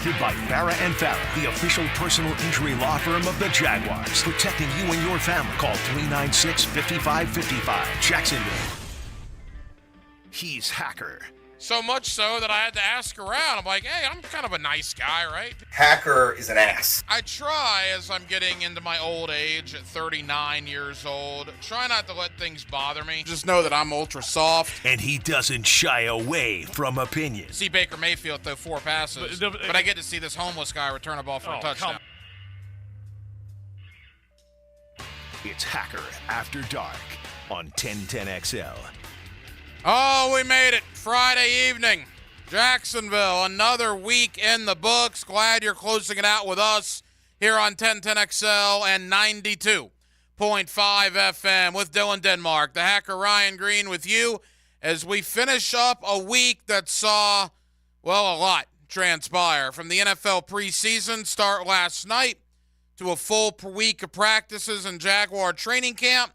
Presented by Farah and Farah, the official personal injury law firm of the Jaguars. Protecting you and your family. Call 396-5555. Jacksonville. He's Hacker. So much so that I had to ask around. I'm like, hey, I'm kind of a nice guy, right? Hacker is an ass. I try, as I'm getting into my old age at 39 years old, try not to let things bother me. Just know that I'm ultra soft. And he doesn't shy away from opinions. See Baker Mayfield throw 4 passes, but I get to see this homeless guy return a ball for a touchdown. It's Hacker After Dark on 1010XL. Oh, we made it. Friday evening. Jacksonville, another week in the books. Glad you're closing it out with us here on 1010XL and 92.5 FM with Dylan Denmark. The Hacker Ryan Green with you as we finish up a week that saw, well, a lot transpire. From the NFL preseason start last night to a full week of practices in Jaguar training camp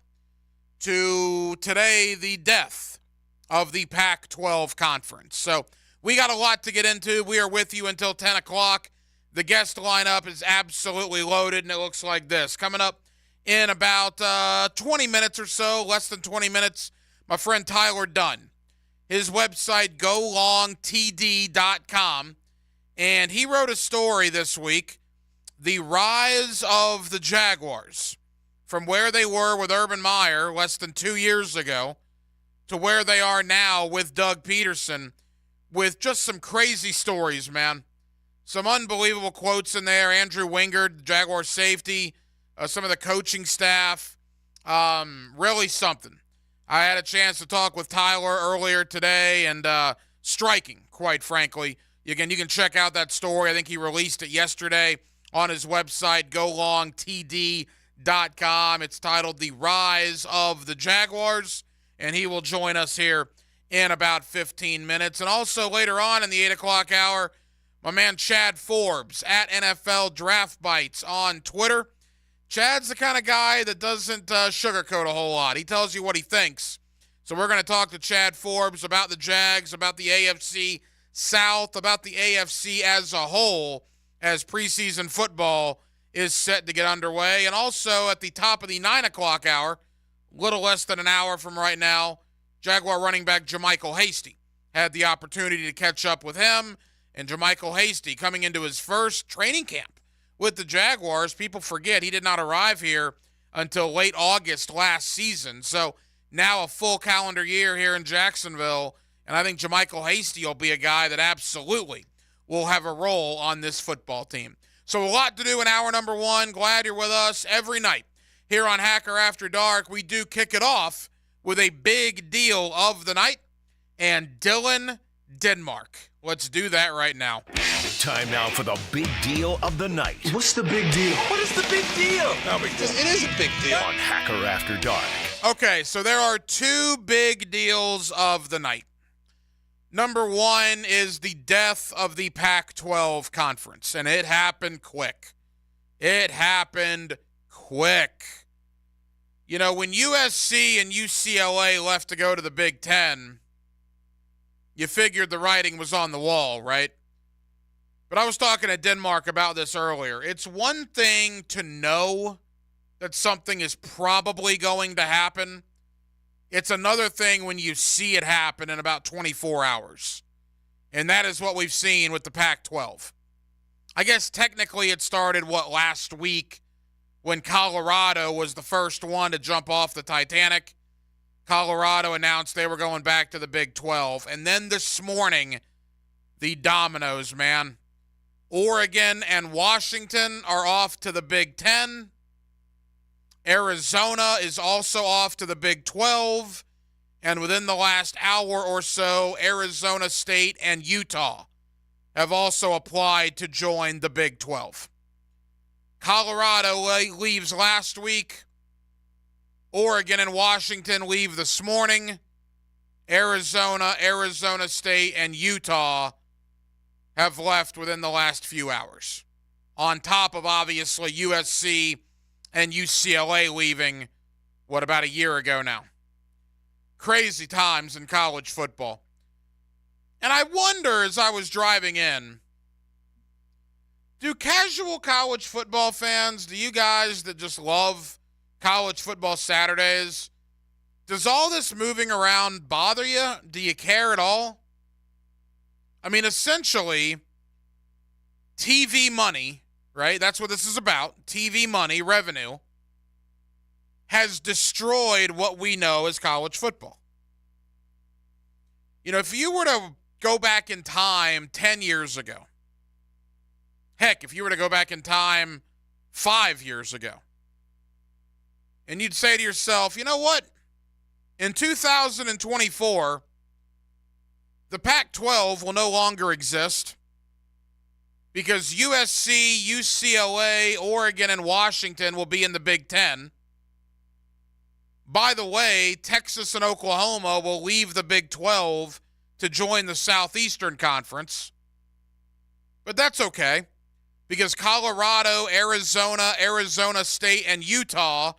to today, the death of the Pac-12 conference. So we got a lot to get into. We are with you until 10 o'clock. The guest lineup is absolutely loaded, and it looks like this. Coming up in about 20 minutes or so, less than 20 minutes, my friend Tyler Dunn. His website, golongtd.com, and he wrote a story this week, The Rise of the Jaguars, from where they were with Urban Meyer less than 2 years ago to where they are now with Doug Peterson, with just some crazy stories, man. Some unbelievable quotes in there. Andrew Wingard, Jaguar safety, some of the coaching staff. Really something. I had a chance to talk with Tyler earlier today, and striking, quite frankly. Again, you can check out that story. I think he released it yesterday on his website, golongtd.com. It's titled The Rise of the Jaguars, and he will join us here in about 15 minutes. And also later on in the 8 o'clock hour, my man Chad Forbes at NFL Draft Bites on Twitter. Chad's the kind of guy that doesn't sugarcoat a whole lot. He tells you what he thinks. So we're going to talk to Chad Forbes about the Jags, about the AFC South, about the AFC as a whole as preseason football is set to get underway. And also at the top of the 9 o'clock hour, little less than an hour from right now, Jaguar running back JaMycal Hasty. Had the opportunity to catch up with him, and JaMycal Hasty coming into his first training camp with the Jaguars. People forget he did not arrive here until late August last season. So now a full calendar year here in Jacksonville, and I think JaMycal Hasty will be a guy that absolutely will have a role on this football team. So a lot to do in hour number one. Glad you're with us every night. Here on Hacker After Dark, we do kick it off with a big deal of the night and Dylan Denmark. Let's do that right now. Time now for the big deal of the night. What's the big deal? What is the big deal? No big deal. It is a big deal. On Hacker After Dark. Okay, so there are two big deals of the night. Number one is the death of the Pac-12 conference, and it happened quick. It happened quick. You know, when USC and UCLA left to go to the Big Ten, you figured the writing was on the wall, right? But I was talking to Denmark about this earlier. It's one thing to know that something is probably going to happen. It's another thing when you see it happen in about 24 hours. And that is what we've seen with the Pac-12. I guess technically it started, last week when Colorado was the first one to jump off the Titanic. Colorado announced they were going back to the Big 12. And then this morning, the dominoes, man. Oregon and Washington are off to the Big 10. Arizona is also off to the Big 12. And within the last hour or so, Arizona State and Utah have also applied to join the Big 12. Colorado leaves last week. Oregon and Washington leave this morning. Arizona, Arizona State, and Utah have left within the last few hours. On top of, obviously, USC and UCLA leaving, about a year ago now. Crazy times in college football. And I wonder, as I was driving in, Do casual college football fans, do you guys that just love college football Saturdays, does all this moving around bother you? Do you care at all? I mean, essentially, TV money, right? That's what this is about. TV money, revenue, has destroyed what we know as college football. You know, if you were to go back in time 10 years ago, heck, if you were to go back in time 5 years ago, and you'd say to yourself, you know what? In 2024, the Pac-12 will no longer exist because USC, UCLA, Oregon, and Washington will be in the Big Ten. By the way, Texas and Oklahoma will leave the Big 12 to join the Southeastern Conference. But that's okay, because Colorado, Arizona, Arizona State, and Utah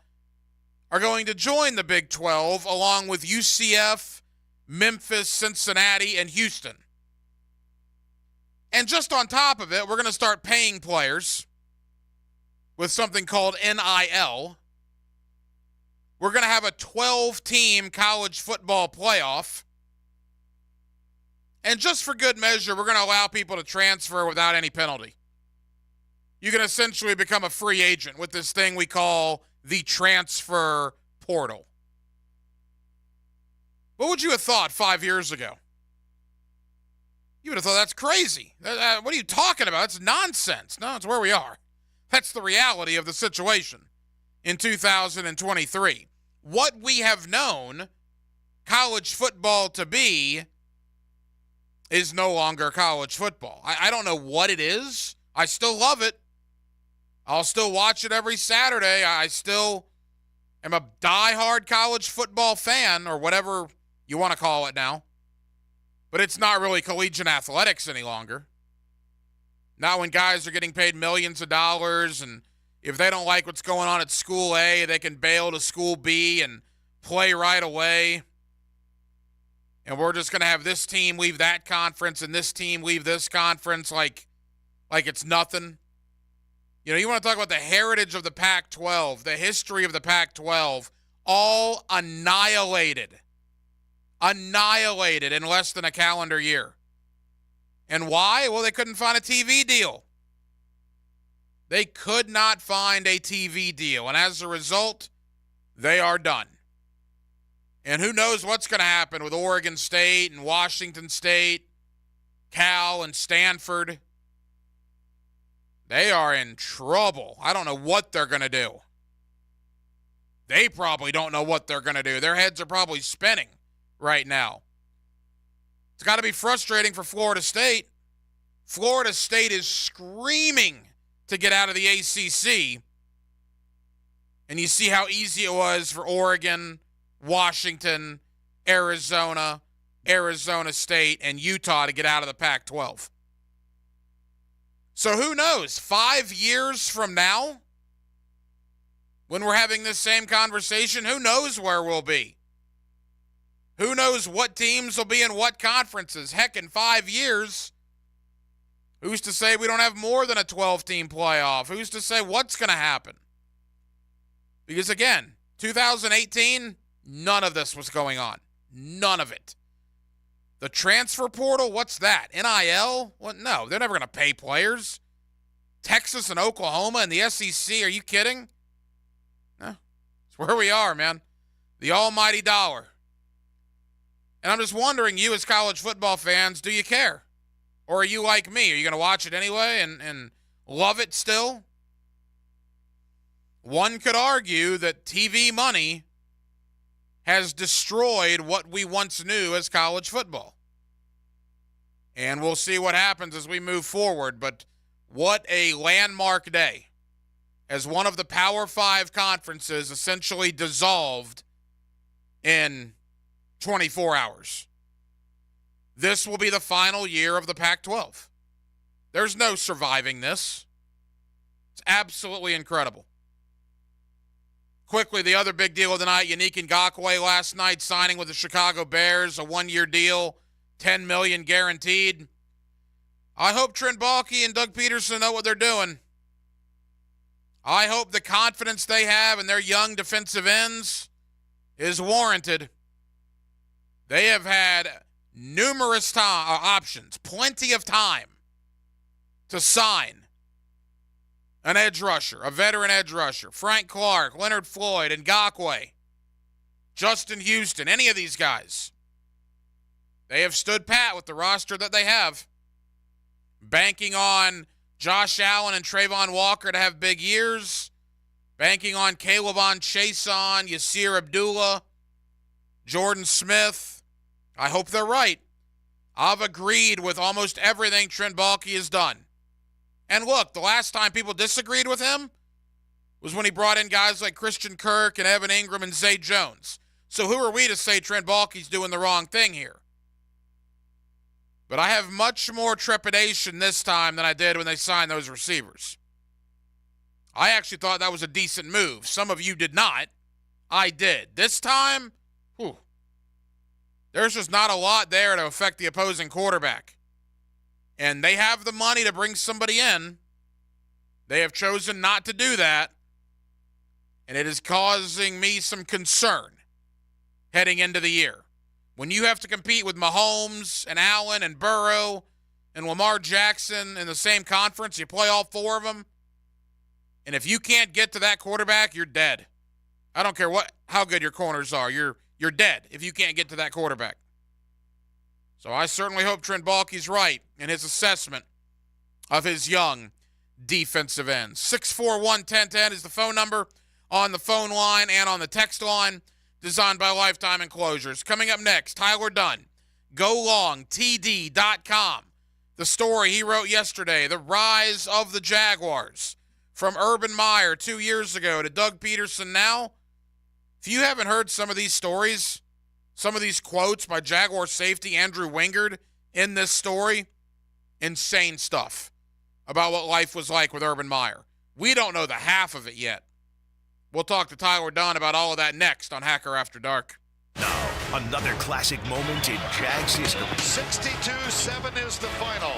are going to join the Big 12 along with UCF, Memphis, Cincinnati, and Houston. And just on top of it, we're going to start paying players with something called NIL. We're going to have a 12-team college football playoff. And just for good measure, we're going to allow people to transfer without any penalty. You can essentially become a free agent with this thing we call the transfer portal. What would you have thought 5 years ago? You would have thought that's crazy. What are you talking about? That's nonsense. No, it's where we are. That's the reality of the situation in 2023. What we have known college football to be is no longer college football. I don't know what it is. I still love it. I'll still watch it every Saturday. I still am a diehard college football fan, or whatever you want to call it now. But it's not really collegiate athletics any longer. Not when guys are getting paid millions of dollars, and if they don't like what's going on at school A, they can bail to school B and play right away. And we're just going to have this team leave that conference and this team leave this conference like it's nothing. You know, you want to talk about the heritage of the Pac-12, the history of the Pac-12, all annihilated in less than a calendar year. And why? Well, they couldn't find a TV deal. They could not find a TV deal. And as a result, they are done. And who knows what's going to happen with Oregon State and Washington State, Cal and Stanford. They are in trouble. I don't know what they're going to do. They probably don't know what they're going to do. Their heads are probably spinning right now. It's got to be frustrating for Florida State. Florida State is screaming to get out of the ACC. And you see how easy it was for Oregon, Washington, Arizona, Arizona State, and Utah to get out of the Pac-12. So who knows? 5 years from now, when we're having this same conversation, who knows where we'll be? Who knows what teams will be in what conferences? Heck, in 5 years, who's to say we don't have more than a 12-team playoff? Who's to say what's going to happen? Because, again, 2018, none of this was going on. None of it. The transfer portal, what's that? NIL? What? No, they're never going to pay players. Texas and Oklahoma and the SEC, are you kidding? No, it's where we are, man. The almighty dollar. And I'm just wondering, you as college football fans, do you care? Or are you like me? Are you going to watch it anyway and love it still? One could argue that TV money has destroyed what we once knew as college football. And we'll see what happens as we move forward. But what a landmark day as one of the Power 5 conferences essentially dissolved in 24 hours. This will be the final year of the Pac-12. There's no surviving this. It's absolutely incredible. Quickly, the other big deal of the night, Yannick Ngakoue last night signing with the Chicago Bears, a one-year deal, $10 million guaranteed. I hope Trent Baalke and Doug Peterson know what they're doing. I hope the confidence they have in their young defensive ends is warranted. They have had numerous options, plenty of time to sign an edge rusher, a veteran edge rusher. Frank Clark, Leonard Floyd, Ngakoue, Justin Houston, any of these guys. They have stood pat with the roster that they have, banking on Josh Allen and Trayvon Walker to have big years, banking on Calebon Chason, Yasir Abdullah, Jordan Smith. I hope they're right. I've agreed with almost everything Trent Baalke has done. And look, the last time people disagreed with him was when he brought in guys like Christian Kirk and Evan Ingram and Zay Jones. So who are we to say Trent Baalke's doing the wrong thing here? But I have much more trepidation this time than I did when they signed those receivers. I actually thought that was a decent move. Some of you did not. I did. This time, there's just not a lot there to affect the opposing quarterback. And they have the money to bring somebody in. They have chosen not to do that. And it is causing me some concern heading into the year. When you have to compete with Mahomes and Allen and Burrow and Lamar Jackson in the same conference, you play all four of them, and if you can't get to that quarterback, you're dead. I don't care how good your corners are. You're dead if you can't get to that quarterback. So I certainly hope Trent Baalke's right in his assessment of his young defensive ends. 641-1010 is the phone number on the phone line and on the text line. Designed by Lifetime Enclosures. Coming up next, Tyler Dunn, GoLongTD.com. The story he wrote yesterday, the rise of the Jaguars. From Urban Meyer 2 years ago to Doug Peterson now. If you haven't heard some of these stories, some of these quotes by Jaguar safety Andrew Wingard in this story, insane stuff about what life was like with Urban Meyer. We don't know the half of it yet. We'll talk to Tyler Dunn about all of that next on Hacker After Dark. Now, another classic moment in Jags history. 62-7 is the final.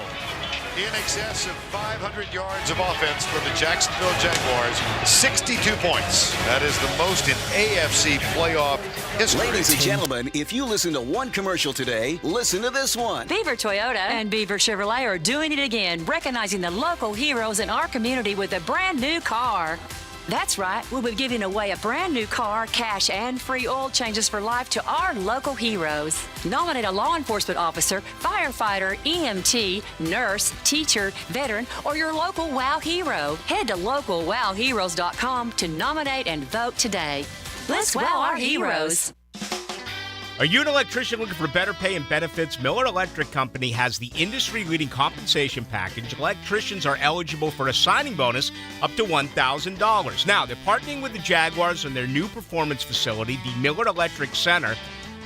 In excess of 500 yards of offense for the Jacksonville Jaguars. 62 points. That is the most in AFC playoff history. Ladies and gentlemen, if you listen to one commercial today, listen to this one. Beaver Toyota and Beaver Chevrolet are doing it again, recognizing the local heroes in our community with a brand new car. That's right, we'll be giving away a brand new car, cash, and free oil changes for life to our local heroes. Nominate a law enforcement officer, firefighter, EMT, nurse, teacher, veteran, or your local WOW hero. Head to localwowheroes.com to nominate and vote today. Let's wow our heroes. Are you an electrician looking for better pay and benefits? Miller Electric Company has the industry-leading compensation package. Electricians are eligible for a signing bonus up to $1,000. Now, they're partnering with the Jaguars on their new performance facility, the Miller Electric Center.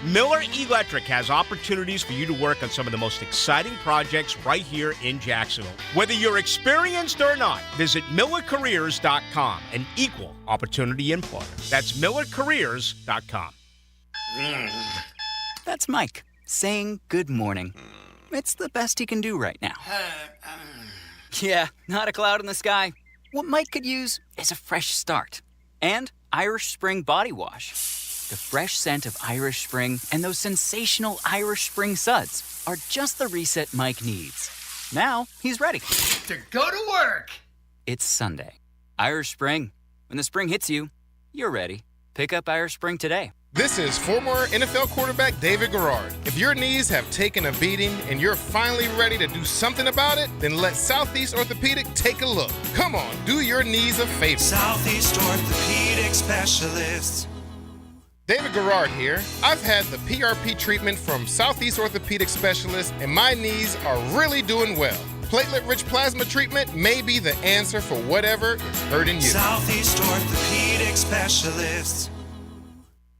Miller Electric has opportunities for you to work on some of the most exciting projects right here in Jacksonville. Whether you're experienced or not, visit MillerCareers.com, an equal opportunity employer. That's MillerCareers.com. That's Mike saying good morning. It's the best he can do right now. Yeah, not a cloud in the sky. What Mike could use is a fresh start. And Irish Spring Body Wash. The fresh scent of Irish Spring and those sensational Irish Spring suds are just the reset Mike needs. Now he's ready To go to work. It's Sunday. Irish Spring. When the spring hits you, you're ready. Pick up Irish Spring today. This is former NFL quarterback David Garrard. If your knees have taken a beating and you're finally ready to do something about it, then let Southeast Orthopedic take a look. Come on, do your knees a favor. Southeast Orthopedic Specialists. David Garrard here. I've had the PRP treatment from Southeast Orthopedic Specialists, and my knees are really doing well. Platelet-rich plasma treatment may be the answer for whatever is hurting you. Southeast Orthopedic Specialists.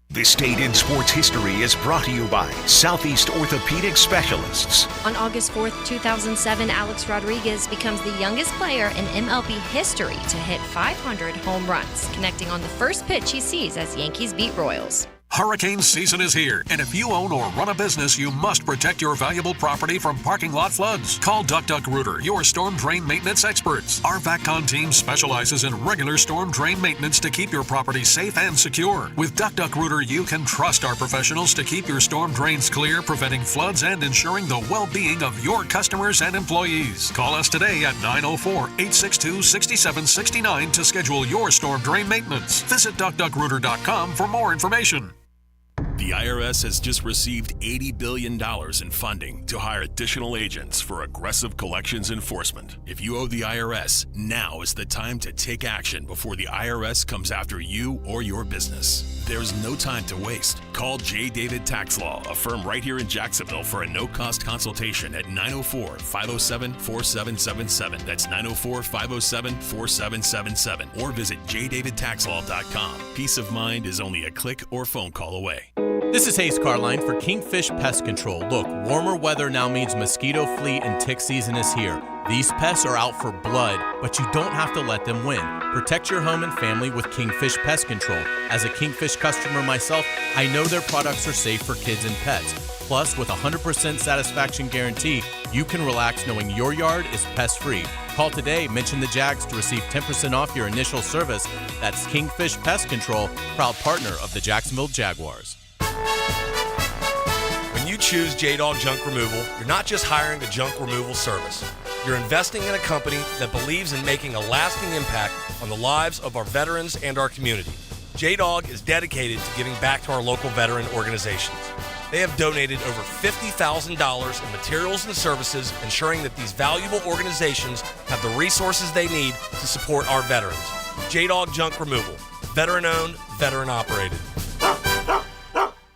This Date in Sports History is brought to you by Southeast Orthopedic Specialists. On August 4th, 2007, Alex Rodriguez becomes the youngest player in MLB history to hit 500 home runs, connecting on the first pitch he sees as Yankees beat Royals. Hurricane season is here, and if you own or run a business, you must protect your valuable property from parking lot floods. Call Duck Duck Rooter, your storm drain maintenance experts. Our VACCON team specializes in regular storm drain maintenance to keep your property safe and secure. With Duck Duck Rooter, you can trust our professionals to keep your storm drains clear, preventing floods and ensuring the well-being of your customers and employees. Call us today at 904-862-6769 to schedule your storm drain maintenance. Visit DuckDuckRooter.com for more information. The IRS has just received $80 billion in funding to hire additional agents for aggressive collections enforcement. If you owe the IRS, now is the time to take action before the IRS comes after you or your business. There's no time to waste. Call J. David Tax Law, a firm right here in Jacksonville, for a no-cost consultation at 904-507-4777. That's 904-507-4777. Or visit jdavidtaxlaw.com. Peace of mind is only a click or phone call away. This is Hayes Carline for Kingfish Pest Control. Look, warmer weather now means mosquito, flea, and tick season is here. These pests are out for blood, but you don't have to let them win. Protect your home and family with Kingfish Pest Control. As a Kingfish customer myself, I know their products are safe for kids and pets. Plus, with a 100% satisfaction guarantee, you can relax knowing your yard is pest-free. Call today, mention the Jags to receive 10% off your initial service. That's Kingfish Pest Control, proud partner of the Jacksonville Jaguars. When you choose J-Dog Junk Removal, you're not just hiring a junk removal service. You're investing in a company that believes in making a lasting impact on the lives of our veterans and our community. J-Dog is dedicated to giving back to our local veteran organizations. They have donated over $50,000 in materials and services, ensuring that these valuable organizations have the resources they need to support our veterans. J-Dog Junk Removal, veteran-owned, veteran-operated.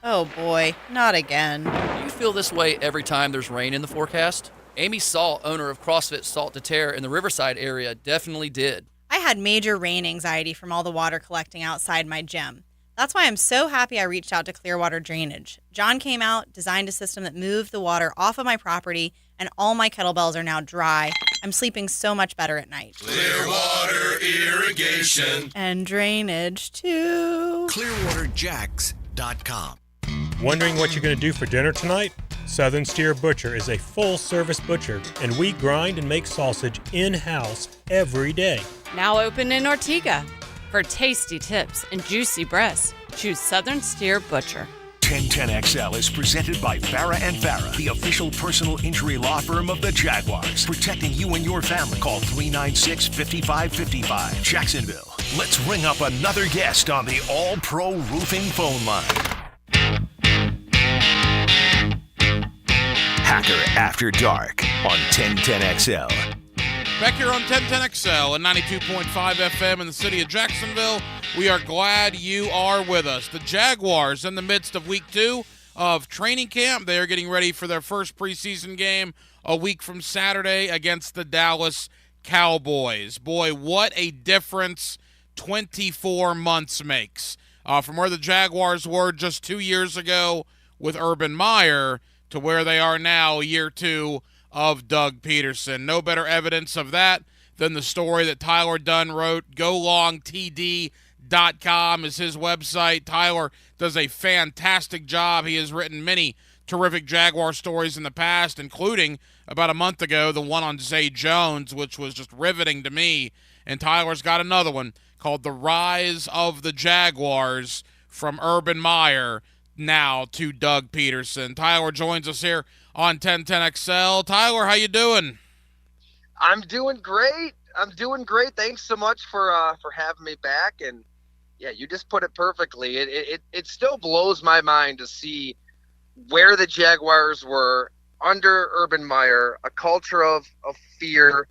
Oh boy, not again. Do you feel this way every time there's rain in the forecast? Amy Salt, owner of CrossFit Salt to Tear in the Riverside area, definitely did. I had major rain anxiety from all the water collecting outside my gym. That's why I'm so happy I reached out to Clearwater Drainage. John came out, designed a system that moved the water off of my property, and all my kettlebells are now dry. I'm sleeping so much better at night. Clearwater Irrigation. And drainage, too. ClearwaterJacks.com. Wondering what you're going to do for dinner tonight? Southern Steer Butcher is a full-service butcher, and we grind and make sausage in-house every day. Now open in Ortega. For tasty tips and juicy breasts, choose Southern Steer Butcher. 1010XL is presented by Farah & Farah, the official personal injury law firm of the Jaguars, protecting you and your family. Call 396-5555. Jacksonville. Let's ring up another guest on the All-Pro Roofing phone line. Hacker After Dark on 1010XL. Back here on 1010XL and 92.5 FM in the city of Jacksonville, we are glad you are with us. The Jaguars in the midst of week 2 of training camp. They are getting ready for their first preseason game a week from Saturday against the Dallas Cowboys. Boy, what a difference 24 months makes. From where the Jaguars were just 2 years ago with Urban Meyer to where they are now, year 2 of Doug Peterson. No better evidence of that than the story that Tyler Dunn wrote. GoLongTD.com is his website. Tyler does a fantastic job. He has written many terrific Jaguar stories in the past, including about a month ago, the one on Zay Jones, which was just riveting to me. And Tyler's got another one called The Rise of the Jaguars, from Urban Meyer now to Doug Peterson. Tyler joins us here on 1010XL. Tyler, how you doing? I'm doing great. Thanks so much for having me back. And yeah, you just put it perfectly. It still blows my mind to see where the Jaguars were under Urban Meyer, a culture of fear,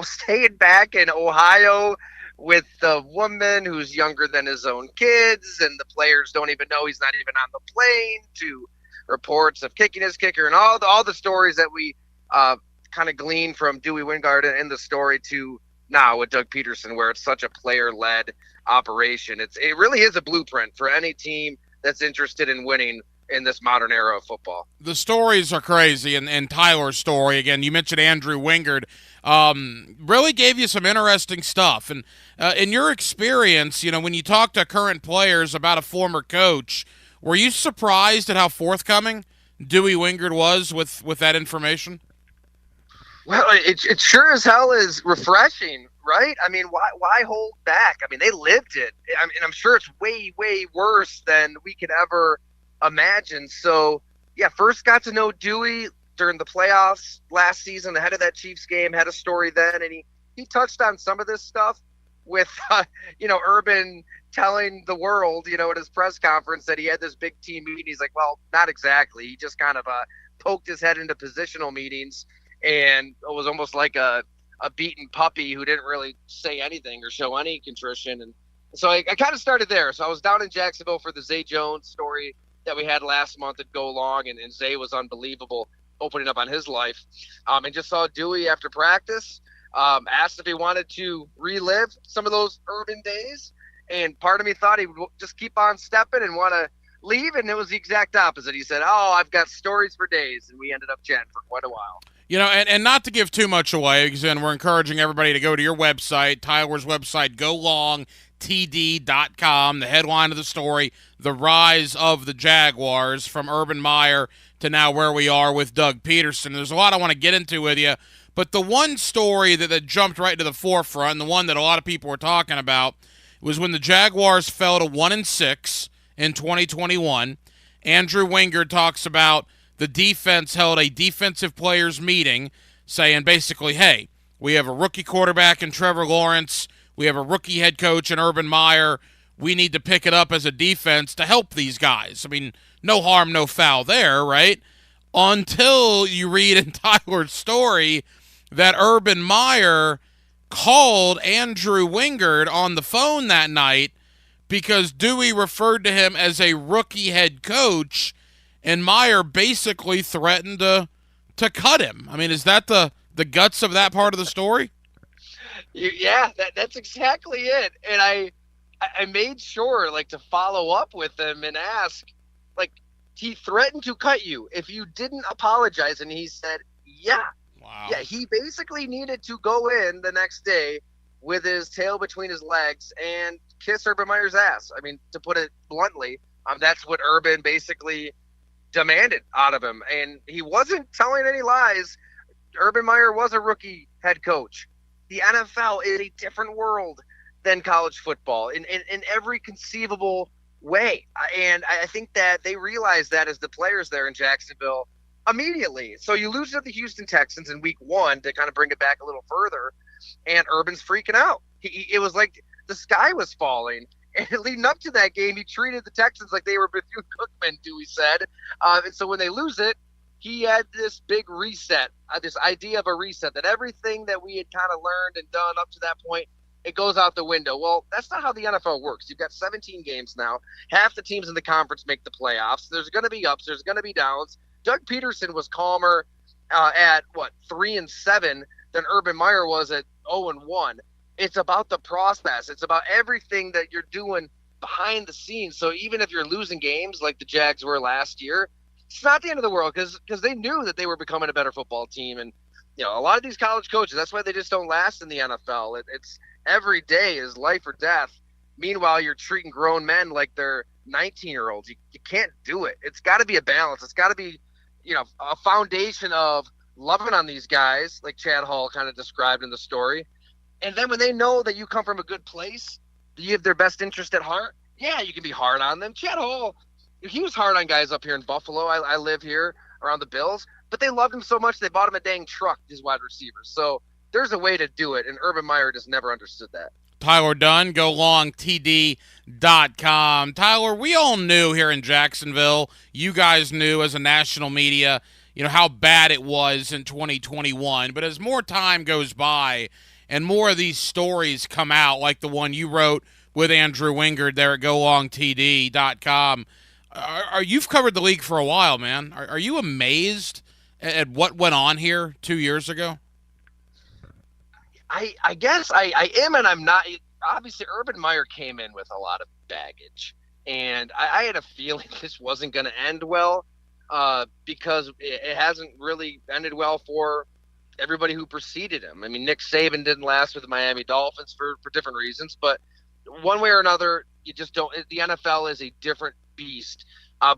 staying back in Ohio with the woman who's younger than his own kids, and the players don't even know he's not even on the plane, to reports of kicking his kicker, and all the stories that we kind of gleaned from Dewey Wingard in the story to now with Doug Peterson, where it's such a player-led operation. It really is a blueprint for any team that's interested in winning in this modern era of football. The stories are crazy, and Tyler's story, again, you mentioned Andrew Wingard, really gave you some interesting stuff. And in your experience, when you talk to current players about a former coach, Were you surprised at how forthcoming Dewey Wingard was with that information? Well, it sure as hell is refreshing, right? I mean, why hold back? I mean, they lived it. I mean, I'm sure it's way, way worse than we could ever imagine. So, yeah, first got to know Dewey during the playoffs last season ahead of that Chiefs game, had a story then, and he touched on some of this stuff with, Urban telling the world, at his press conference that he had this big team meeting. He's like, well, not exactly. He just kind of poked his head into positional meetings, and it was almost like a beaten puppy who didn't really say anything or show any contrition. And so I kind of started there. So I was down in Jacksonville for the Zay Jones story that we had last month at Go Long, and Zay was unbelievable opening up on his life. And just saw Dewey after practice, asked if he wanted to relive some of those Urban days. And part of me thought he would just keep on stepping and want to leave, and it was the exact opposite. He said, I've got stories for days, and we ended up chatting for quite a while. And not to give too much away, because then we're encouraging everybody to go to your website, Tyler's website, golongtd.com. The headline of the story, The Rise of the Jaguars, from Urban Meyer to now where we are with Doug Peterson. There's a lot I want to get into with you, but the one story that jumped right to the forefront, and the one that a lot of people were talking about, was when the Jaguars fell to 1-6 in 2021. Andrew Wingard talks about the defense held a defensive players meeting saying basically, hey, we have a rookie quarterback in Trevor Lawrence. We have a rookie head coach in Urban Meyer. We need to pick it up as a defense to help these guys. I mean, no harm, no foul there, right? Until you read in Tyler's story that Urban Meyer called Andrew Wingard on the phone that night because Dewey referred to him as a rookie head coach, and Meyer basically threatened to cut him. I mean, is that the guts of that part of the story? Yeah, that's exactly it. And I made sure, to follow up with him and ask, he threatened to cut you if you didn't apologize, and he said, yeah. Wow. Yeah, he basically needed to go in the next day with his tail between his legs and kiss Urban Meyer's ass. I mean, to put it bluntly, that's what Urban basically demanded out of him. And he wasn't telling any lies. Urban Meyer was a rookie head coach. The NFL is a different world than college football in every conceivable way. And I think that they realized that as the players there in Jacksonville immediately. So you lose to the Houston Texans in week 1 to kind of bring it back a little further, and Urban's freaking out. It was like the sky was falling. And leading up to that game, he treated the Texans like they were Bethune-Cookman, Dewey said. And so when they lose it, he had this big reset, this idea of a reset, that everything that we had kind of learned and done up to that point, it goes out the window. Well, that's not how the NFL works. You've got 17 games now. Half the teams in the conference make the playoffs. There's going to be ups. There's going to be downs. Doug Peterson was calmer at 3-7 than Urban Meyer was at 0-1. It's about the process. It's about everything that you're doing behind the scenes. So even if you're losing games like the Jags were last year, it's not the end of the world because they knew that they were becoming a better football team. And a lot of these college coaches, that's why they just don't last in the NFL. It's every day is life or death. Meanwhile, you're treating grown men like they're 19-year-olds. You can't do it. It's got to be a balance. It's got to be a foundation of loving on these guys, like Chad Hall kind of described in the story. And then when they know that you come from a good place, that you have their best interest at heart, yeah, you can be hard on them. Chad Hall, he was hard on guys up here in Buffalo. I live here around the Bills, but they loved him so much they bought him a dang truck, his wide receivers. So there's a way to do it, and Urban Meyer just never understood that. Tyler Dunn, golongtd.com. Tyler, we all knew here in Jacksonville, you guys knew as a national media, how bad it was in 2021. But as more time goes by and more of these stories come out, like the one you wrote with Andrew Wingard there at golongtd.com, you've covered the league for a while, man. Are you amazed at what went on here 2 years ago? I guess I am and I'm not. Obviously, Urban Meyer came in with a lot of baggage, and I had a feeling this wasn't going to end well because it hasn't really ended well for everybody who preceded him. I mean, Nick Saban didn't last with the Miami Dolphins for different reasons, but one way or another, you just don't. The NFL is a different beast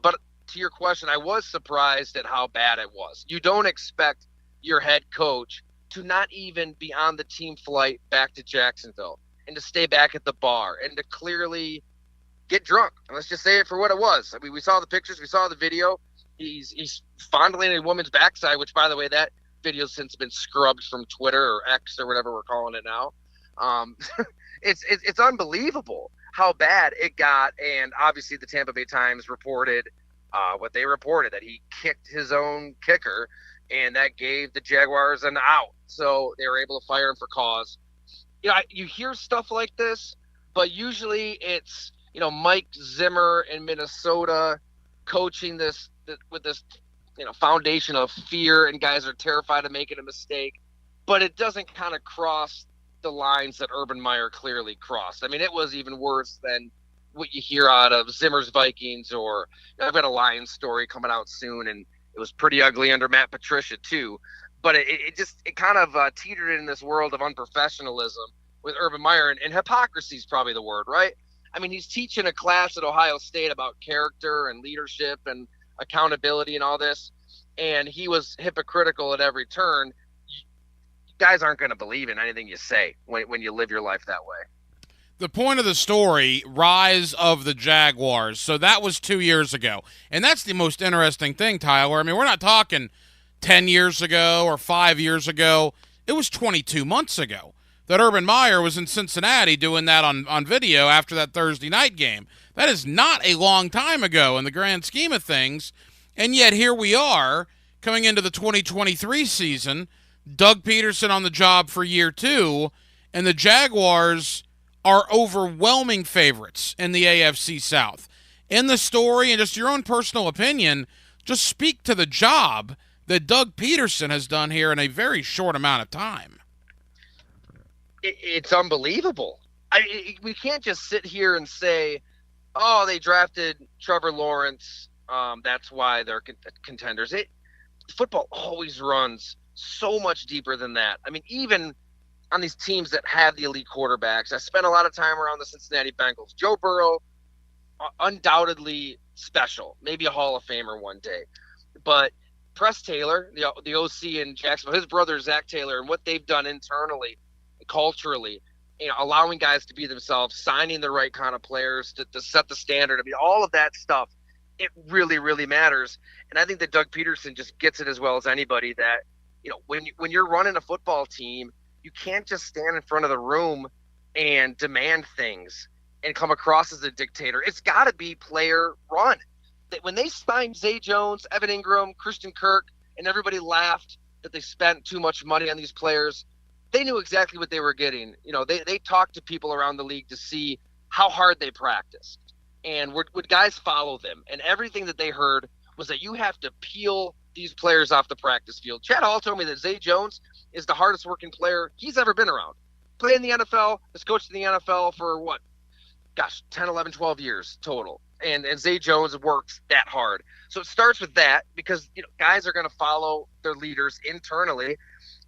But to your question, I was surprised at how bad it was. You don't expect your head coach to not even be on the team flight back to Jacksonville and to stay back at the bar and to clearly get drunk. And let's just say it for what it was. I mean, we saw the pictures, we saw the video. He's fondling a woman's backside, which, by the way, that video's since been scrubbed from Twitter or X or whatever we're calling it now. It's unbelievable how bad it got. And obviously the Tampa Bay Times reported what they reported, that he kicked his own kicker, and that gave the Jaguars an out. So they were able to fire him for cause. You know, you hear stuff like this, but usually it's, you know, Mike Zimmer in Minnesota coaching this with this, you know, foundation of fear, and guys are terrified of making a mistake. But it doesn't kind of cross the lines that Urban Meyer clearly crossed. I mean, it was even worse than what you hear out of Zimmer's Vikings, or, you know, I've got a Lions story coming out soon, and it was pretty ugly under Matt Patricia too. But it kind of teetered in this world of unprofessionalism with Urban Meyer, and hypocrisy is probably the word, right? I mean, he's teaching a class at Ohio State about character and leadership and accountability and all this, and he was hypocritical at every turn. Guys aren't going to believe in anything you say when you live your life that way. The point of the story, rise of the Jaguars. So that was 2 years ago. And that's the most interesting thing, Tyler. I mean, we're not talking 10 years ago or 5 years ago. It was 22 months ago that Urban Meyer was in Cincinnati doing that on video after that Thursday night game. That is not a long time ago in the grand scheme of things. And yet here we are coming into the 2023 season, Doug Peterson on the job for year 2, and the Jaguars are overwhelming favorites in the AFC South. In the story, and just your own personal opinion, just speak to the job that Doug Peterson has done here in a very short amount of time. It's unbelievable. We can't just sit here and say, oh, they drafted Trevor Lawrence, that's why they're contenders. Football always runs so much deeper than that. I mean, even on these teams that have the elite quarterbacks, I spent a lot of time around the Cincinnati Bengals. Joe Burrow, undoubtedly special, maybe a Hall of Famer one day. But Press Taylor, the OC in Jacksonville, his brother Zach Taylor, and what they've done internally, culturally, you know, allowing guys to be themselves, signing the right kind of players to set the standard. I mean, all of that stuff, it really, really matters. And I think that Doug Peterson just gets it as well as anybody that, you know, when you're running a football team, you can't just stand in front of the room and demand things and come across as a dictator. It's got to be player run. When they signed Zay Jones, Evan Ingram, Christian Kirk, and everybody laughed that they spent too much money on these players, they knew exactly what they were getting. You know, they talked to people around the league to see how hard they practiced. And would guys follow them? And everything that they heard was that you have to peel these players off the practice field. Chad Hall told me that Zay Jones is the hardest working player he's ever been around. Played in the NFL, has coached in the NFL for 10, 11, 12 years total. And Zay Jones works that hard. So it starts with that, because, you know, guys are going to follow their leaders internally.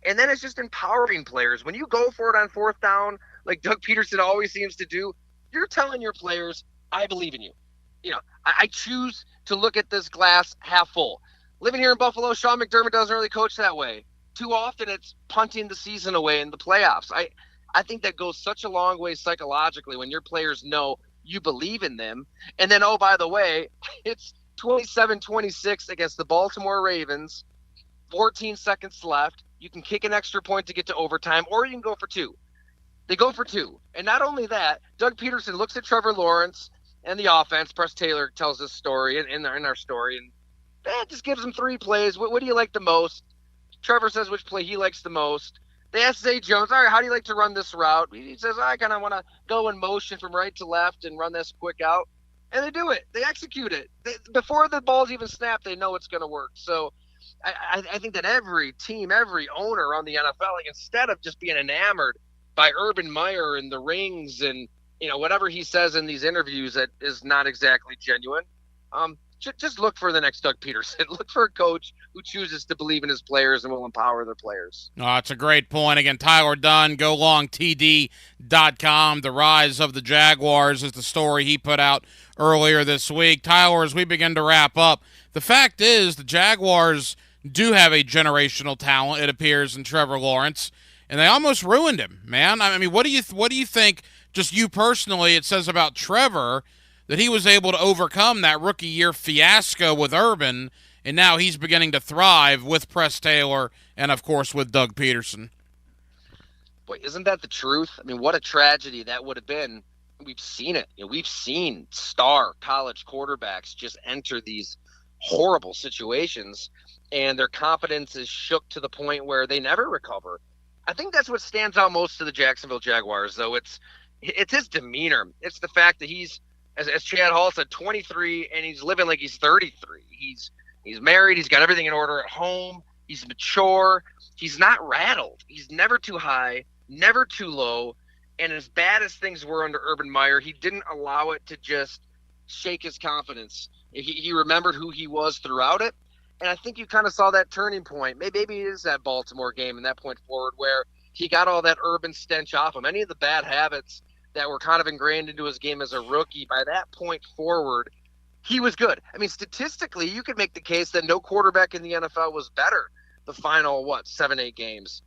And then it's just empowering players. When you go for it on fourth down, like Doug Peterson always seems to do, you're telling your players, I believe in you. You know, I choose to look at this glass half full. Living here in Buffalo, Sean McDermott doesn't really coach that way. Too often it's punting the season away in the playoffs. I think that goes such a long way psychologically when your players know you believe in them. And then, oh, by the way, it's 27-26 against the Baltimore Ravens, 14 seconds left. You can kick an extra point to get to overtime, or you can go for 2. They go for 2. And not only that, Doug Peterson looks at Trevor Lawrence and the offense. Press Taylor tells this story in our story, and just gives them 3 plays. What do you like the most? Trevor says which play he likes the most. They ask Zay Jones, all right, how do you like to run this route? He says, I kind of want to go in motion from right to left and run this quick out. And they do it. They execute it. Before the ball's even snapped, they know it's going to work. So I think that every team, every owner on the NFL, instead of just being enamored by Urban Meyer and the rings and, you know, whatever he says in these interviews that is not exactly genuine, just look for the next Doug Peterson. Look for a coach who chooses to believe in his players and will empower their players. Oh, that's a great point. Again, Tyler Dunn, golongtd.com. The rise of the Jaguars is the story he put out earlier this week. Tyler, as we begin to wrap up, the fact is the Jaguars do have a generational talent, it appears, in Trevor Lawrence, and they almost ruined him, man. I mean, what do you think, just you personally, it says about Trevor that he was able to overcome that rookie year fiasco with Urban, and now he's beginning to thrive with Press Taylor and, of course, with Doug Peterson? Boy, isn't that the truth? I mean, what a tragedy that would have been. We've seen it. We've seen star college quarterbacks just enter these horrible situations, and their confidence is shook to the point where they never recover. I think that's what stands out most to the Jacksonville Jaguars, though. It's his demeanor. It's the fact that he's, as Chad Hall said, 23, and he's living like he's 33. He's married. He's got everything in order at home. He's mature. He's not rattled. He's never too high, never too low. And as bad as things were under Urban Meyer, he didn't allow it to just shake his confidence. He remembered who he was throughout it. And I think you kind of saw that turning point. Maybe it is that Baltimore game and that point forward where he got all that Urban stench off him. Any of the bad habits that were kind of ingrained into his game as a rookie, by that point forward, he was good. I mean, statistically, you could make the case that no quarterback in the NFL was better the final, 7-8 games.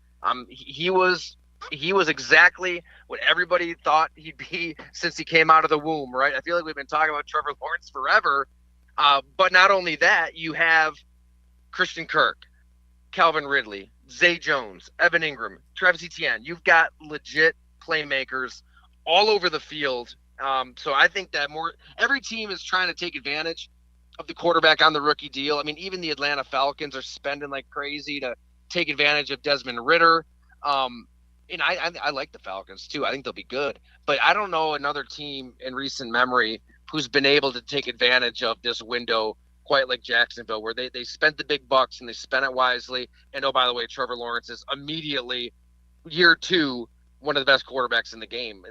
He was exactly what everybody thought he'd be since he came out of the womb, right? I feel like we've been talking about Trevor Lawrence forever. But not only that, you have Christian Kirk, Calvin Ridley, Zay Jones, Evan Ingram, Travis Etienne. You've got legit playmakers all over the field. So I think that every team is trying to take advantage of the quarterback on the rookie deal. I mean, even the Atlanta Falcons are spending like crazy to take advantage of Desmond Ridder. And I like the Falcons too. I think they'll be good. But I don't know another team in recent memory who's been able to take advantage of this window quite like Jacksonville, where they spent the big bucks and they spent it wisely. And oh, by the way, Trevor Lawrence is immediately, year 2, one of the best quarterbacks in the game.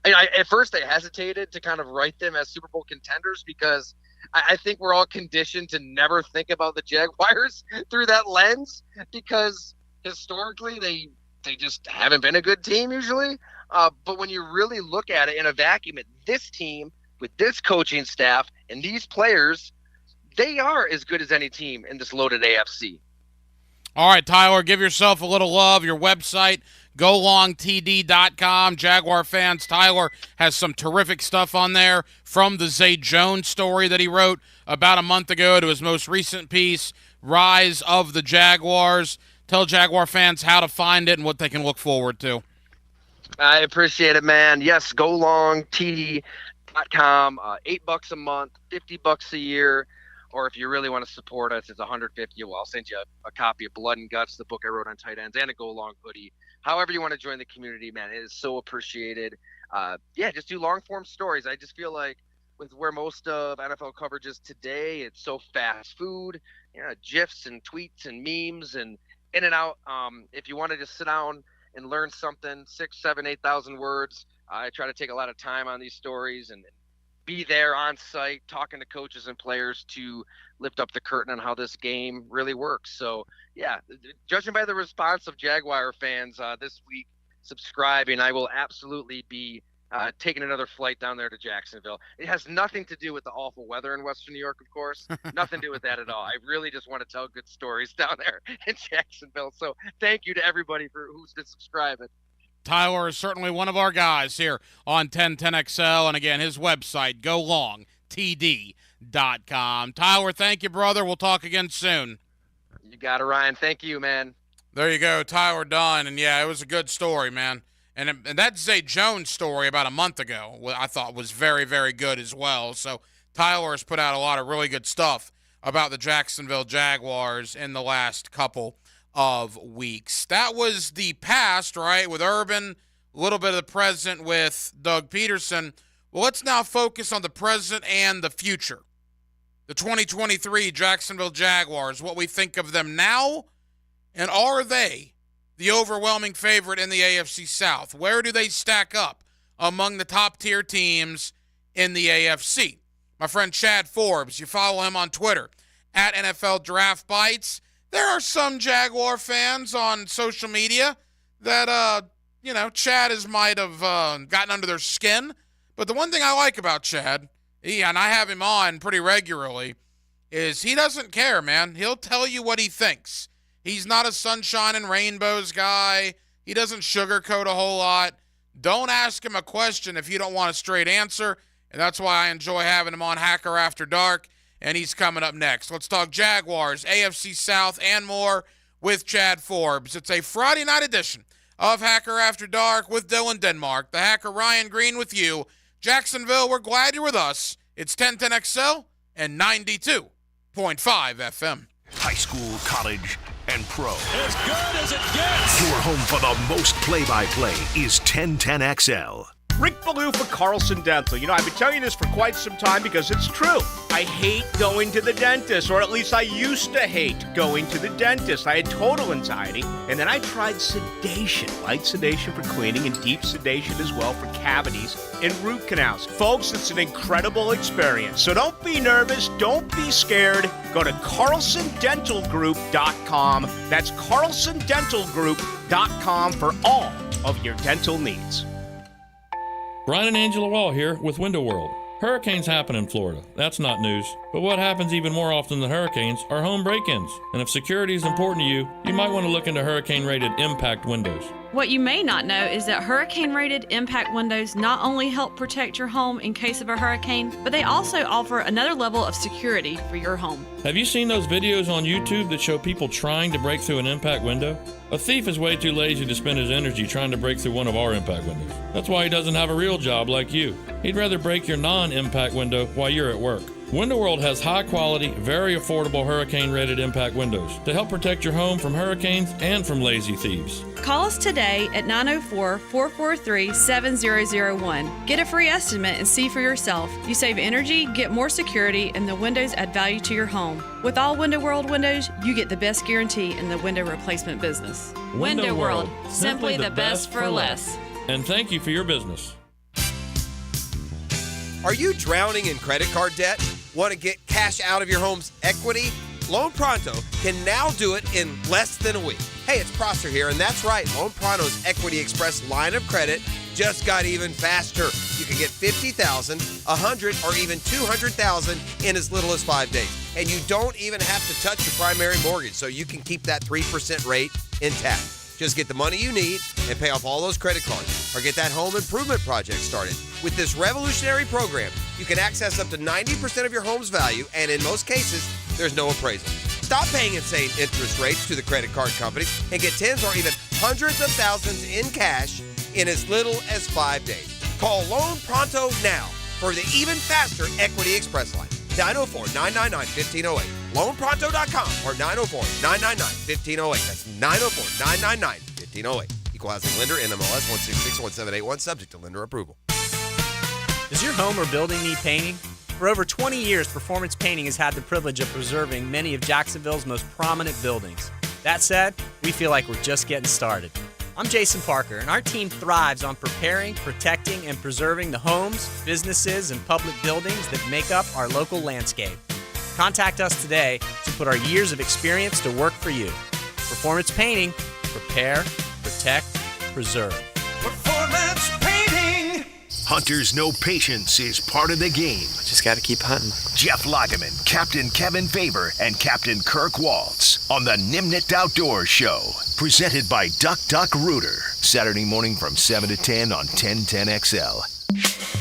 At first, I hesitated to kind of write them as Super Bowl contenders because I think we're all conditioned to never think about the Jaguars through that lens because historically they just haven't been a good team usually. But when you really look at it in a vacuum, this team with this coaching staff and these players, they are as good as any team in this loaded AFC. All right, Tyler, give yourself a little love. Your website, golongtd.com. Jaguar fans, Tyler has some terrific stuff on there, from the Zay Jones story that he wrote about a month ago to his most recent piece, Rise of the Jaguars. Tell Jaguar fans how to find it and what they can look forward to. I appreciate it, man. Yes, golongtd.com. $8 a month, $50 a year. Or if you really want to support us, it's $150. Well, I'll send you a copy of Blood and Guts, the book I wrote on tight ends, and a Go Long hoodie. However you want to join the community, man, it is so appreciated. Just do long-form stories. I just feel like with where most of NFL coverage is today, it's so fast food, GIFs and tweets and memes and in and out. If you want to just sit down and learn something, 6,000, 7,000, 8,000 words, I try to take a lot of time on these stories and be there on site talking to coaches and players to lift up the curtain on how this game really works. So, yeah, judging by the response of Jaguar fans this week subscribing, I will absolutely be taking another flight down there to Jacksonville. It has nothing to do with the awful weather in Western New York, of course. Nothing to do with that at all. I really just want to tell good stories down there in Jacksonville. So thank you to everybody who's been subscribing. Tyler is certainly one of our guys here on 1010XL. And again, his website, golongtd.com. Tyler, thank you, brother. We'll talk again soon. You got it, Ryan. Thank you, man. There you go, Tyler Dunn. And, yeah, it was a good story, man. And that Zay Jones story about a month ago I thought was very, very good as well. So Tyler has put out a lot of really good stuff about the Jacksonville Jaguars in the last couple of weeks. That was the past, right, with Urban, a little bit of the present with Doug Peterson. Well, let's now focus on the present and the future. The 2023 Jacksonville Jaguars, what we think of them now, and are they the overwhelming favorite in the AFC South? Where do they stack up among the top-tier teams in the AFC? My friend Chad Forbes, you follow him on Twitter, at NFL Draft Bites, there are some Jaguar fans on social media that, Chad might have gotten under their skin. But the one thing I like about Chad, and I have him on pretty regularly, is he doesn't care, man. He'll tell you what he thinks. He's not a sunshine and rainbows guy. He doesn't sugarcoat a whole lot. Don't ask him a question if you don't want a straight answer, and that's why I enjoy having him on Hacker After Dark, and he's coming up next. Let's talk Jaguars, AFC South, and more with Chad Forbes. It's a Friday night edition of Hacker After Dark with Dylan Denmark. The Hacker Ryan Green with you. Jacksonville, we're glad you're with us. It's 1010XL and 92.5 FM. High school, college, and pro. As good as it gets. Your home for the most play-by-play is 1010XL. Rick Ballou for Carlson Dental. I've been telling you this for quite some time because it's true. I hate going to the dentist, or at least I used to hate going to the dentist. I had total anxiety, and then I tried sedation. Light sedation for cleaning and deep sedation as well for cavities and root canals. Folks, it's an incredible experience. So don't be nervous. Don't be scared. Go to CarlsonDentalGroup.com. That's CarlsonDentalGroup.com for all of your dental needs. Brian and Angela Wall here with Window World. Hurricanes happen in Florida. That's not news. But what happens even more often than hurricanes are home break-ins. And if security is important to you, you might want to look into hurricane-rated impact windows. What you may not know is that hurricane-rated impact windows not only help protect your home in case of a hurricane, but they also offer another level of security for your home. Have you seen those videos on YouTube that show people trying to break through an impact window? A thief is way too lazy to spend his energy trying to break through one of our impact windows. That's why he doesn't have a real job like you. He'd rather break your non-impact window while you're at work. Window World has high-quality, very affordable hurricane-rated impact windows to help protect your home from hurricanes and from lazy thieves. Call us today at 904-443-7001. Get a free estimate and see for yourself. You save energy, get more security, and the windows add value to your home. With all Window World windows, you get the best guarantee in the window replacement business. Window World, simply the best for less. And thank you for your business. Are you drowning in credit card debt? Want to get cash out of your home's equity? Loan Pronto can now do it in less than a week. Hey, it's Prosser here, and that's right. Loan Pronto's Equity Express line of credit just got even faster. You can get $50,000, $100,000, or even $200,000 in as little as 5 days. And you don't even have to touch your primary mortgage, so you can keep that 3% rate intact. Just get the money you need and pay off all those credit cards, or get that home improvement project started. With this revolutionary program, you can access up to 90% of your home's value, and in most cases, there's no appraisal. Stop paying insane interest rates to the credit card companies and get tens or even hundreds of thousands in cash in as little as 5 days. Call Loan Pronto now for the even faster Equity Express line. 904-999-1508. LoanPronto.com or 904-999-1508. That's 904-999-1508. Equal housing lender, NMLS 1661781, subject to lender approval. Does your home or building need painting? For over 20 years, Performance Painting has had the privilege of preserving many of Jacksonville's most prominent buildings. That said, we feel like we're just getting started. I'm Jason Parker, and our team thrives on preparing, protecting, and preserving the homes, businesses, and public buildings that make up our local landscape. Contact us today to put our years of experience to work for you. Performance Painting. Prepare, protect, preserve. Performance Painting. Hunters know patience is part of the game. Just got to keep hunting. Jeff Lageman, Captain Kevin Faber, and Captain Kirk Waltz on the Nimnicht Outdoors Show. Presented by Duck Duck Rooter. Saturday morning from 7 to 10 on 1010XL.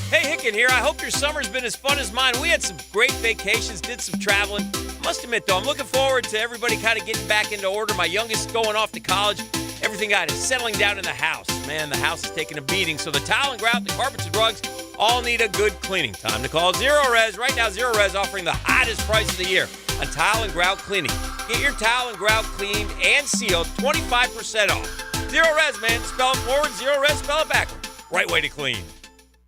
Hey, Hicken here. I hope your summer's been as fun as mine. We had some great vacations, did some traveling. I must admit, though, I'm looking forward to everybody kind of getting back into order. My youngest going off to college. Everything got is settling down in the house. Man, the house is taking a beating. So the tile and grout, the carpets and rugs all need a good cleaning. Time to call Zero Res. Right now, Zero Res offering the hottest price of the year on tile and grout cleaning. Get your tile and grout cleaned and sealed 25% off. Zero Res, man. Spell it forward, Zero Res, spell it backward. Right way to clean.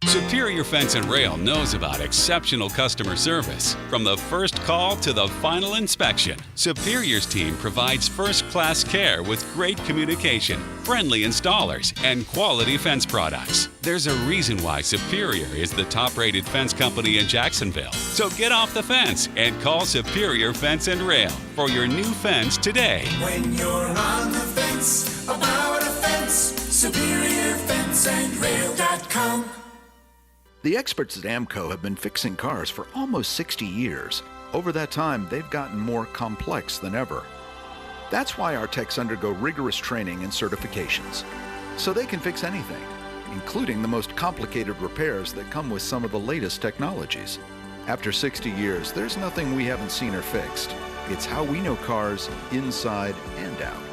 Superior Fence and Rail knows about exceptional customer service. From the first call to the final inspection, Superior's team provides first-class care with great communication, friendly installers, and quality fence products. There's a reason why Superior is the top-rated fence company in Jacksonville. So get off the fence and call Superior Fence and Rail for your new fence today. When you're on the fence about a fence, SuperiorFenceandRail.com. The experts at AMCO have been fixing cars for almost 60 years. Over that time, they've gotten more complex than ever. That's why our techs undergo rigorous training and certifications, so they can fix anything, including the most complicated repairs that come with some of the latest technologies. After 60 years, there's nothing we haven't seen or fixed. It's how we know cars inside and out.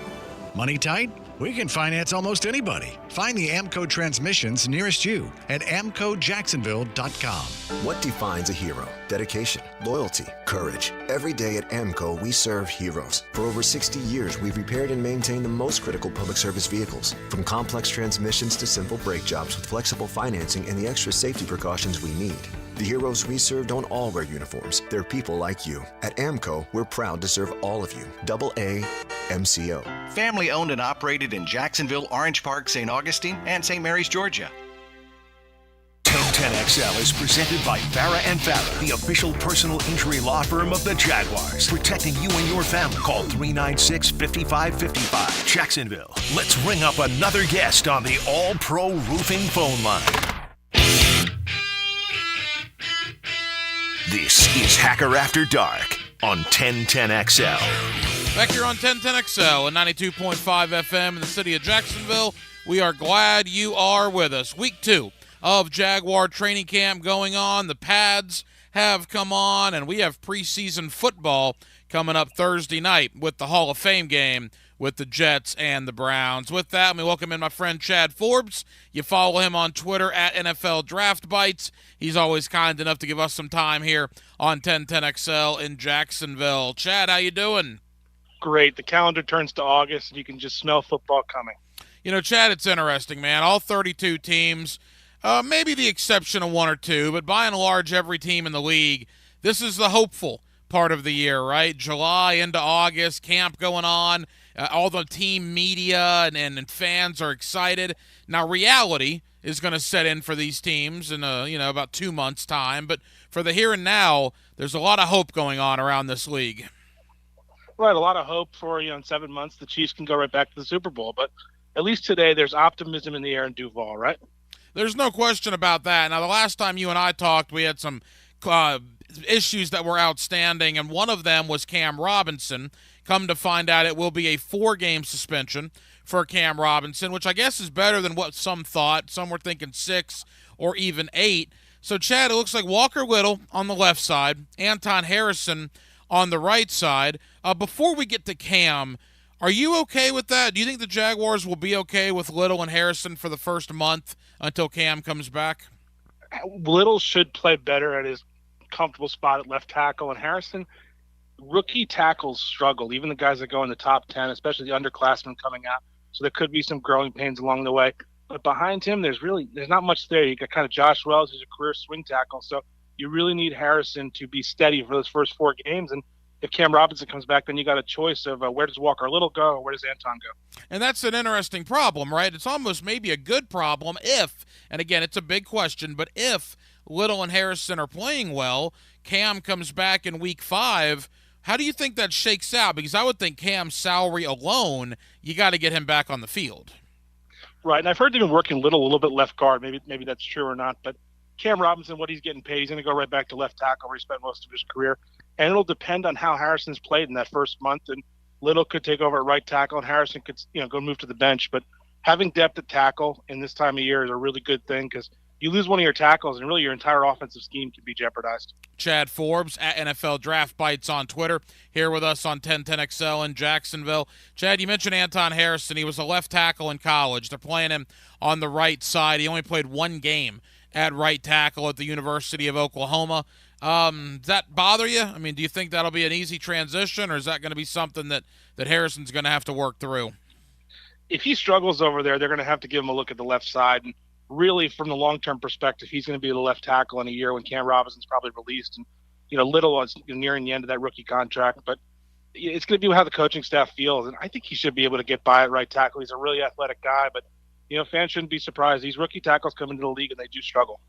Money tight? We can finance almost anybody. Find the AMCO transmissions nearest you at AMCOJacksonville.com. What defines a hero? Dedication, loyalty, courage. Every day at AMCO, we serve heroes. For over 60 years, we've repaired and maintained the most critical public service vehicles. From complex transmissions to simple brake jobs with flexible financing and the extra safety precautions we need. The heroes we serve don't all wear uniforms. They're people like you. At AMCO, we're proud to serve all of you. AA MCO. Family owned and operated in Jacksonville, Orange Park, St. Augustine, and St. Mary's, Georgia. 1010XL is presented by Farah and Farah, the official personal injury law firm of the Jaguars. Protecting you and your family. Call 396-5555. Jacksonville. Let's ring up another guest on the All-Pro Roofing phone line. This is Hacker After Dark on 1010XL. Back here on 1010XL and 92.5 FM in the city of Jacksonville. We are glad you are with us. Week 2 of Jaguar training camp going on. The pads have come on, and we have preseason football coming up Thursday night with the Hall of Fame game with the Jets and the Browns. With that, let me welcome in my friend Chad Forbes. You follow him on Twitter at NFL Draft Bites. He's always kind enough to give us some time here on 1010XL in Jacksonville. Chad, how you doing? Great. The calendar turns to August, and you can just smell football coming. You know, Chad, it's interesting, man. All 32 teams, maybe the exception of 1 or 2, but by and large, every team in the league, this is the hopeful part of the year, right? July into August, camp going on, all the team media and fans are excited. Now, reality is going to set in for these teams in about 2 months' time, but for the here and now, there's a lot of hope going on around this league. Right, a lot of hope for, in 7 months the Chiefs can go right back to the Super Bowl, but at least today there's optimism in the air in Duval, right? There's no question about that. Now, the last time you and I talked, we had some issues that were outstanding, and one of them was Cam Robinson. Come to find out, it will be a 4-game suspension for Cam Robinson, which I guess is better than what some thought. Some were thinking 6 or even 8. So, Chad, it looks like Walker Little on the left side, Anton Harrison on the right side. Before we get to Cam, are you okay with that? Do you think the Jaguars will be okay with Little and Harrison for the first month until Cam comes back? Little should play better at his comfortable spot at left tackle, and Harrison, rookie tackles struggle, even the guys that go in the top 10, especially the underclassmen coming out. So there could be some growing pains along the way. But behind him, there's not much there. You got kind of Josh Wells, who's a career swing tackle. So you really need Harrison to be steady for those first 4 games. And if Cam Robinson comes back, then you got a choice of where does Walker Little go or where does Anton go? And that's an interesting problem, right? It's almost maybe a good problem if, and again, it's a big question, but if Little and Harrison are playing well, Cam comes back in week 5, how do you think that shakes out? Because I would think Cam's salary alone, you got to get him back on the field. Right, and I've heard they've been working Little a little bit left guard. Maybe that's true or not, but Cam Robinson, what he's getting paid, he's going to go right back to left tackle where he spent most of his career. And it'll depend on how Harrison's played in that first month. And Little could take over at right tackle, and Harrison could, go move to the bench. But having depth at tackle in this time of year is a really good thing because you lose one of your tackles, and really your entire offensive scheme can be jeopardized. Chad Forbes at NFL Draft Bites on Twitter, here with us on 1010XL in Jacksonville. Chad, you mentioned Anton Harrison. He was a left tackle in college. They're playing him on the right side. He only played 1 game at right tackle at the University of Oklahoma. Does that bother you? I mean, do you think that'll be an easy transition, or is that going to be something that Harrison's going to have to work through? If he struggles over there, they're going to have to give him a look at the left side. And really, from the long-term perspective, he's going to be the left tackle in a year when Cam Robinson's probably released, and Little is nearing the end of that rookie contract. But it's going to be how the coaching staff feels, and I think he should be able to get by at right tackle. He's a really athletic guy, but fans shouldn't be surprised. These rookie tackles come into the league and they do struggle.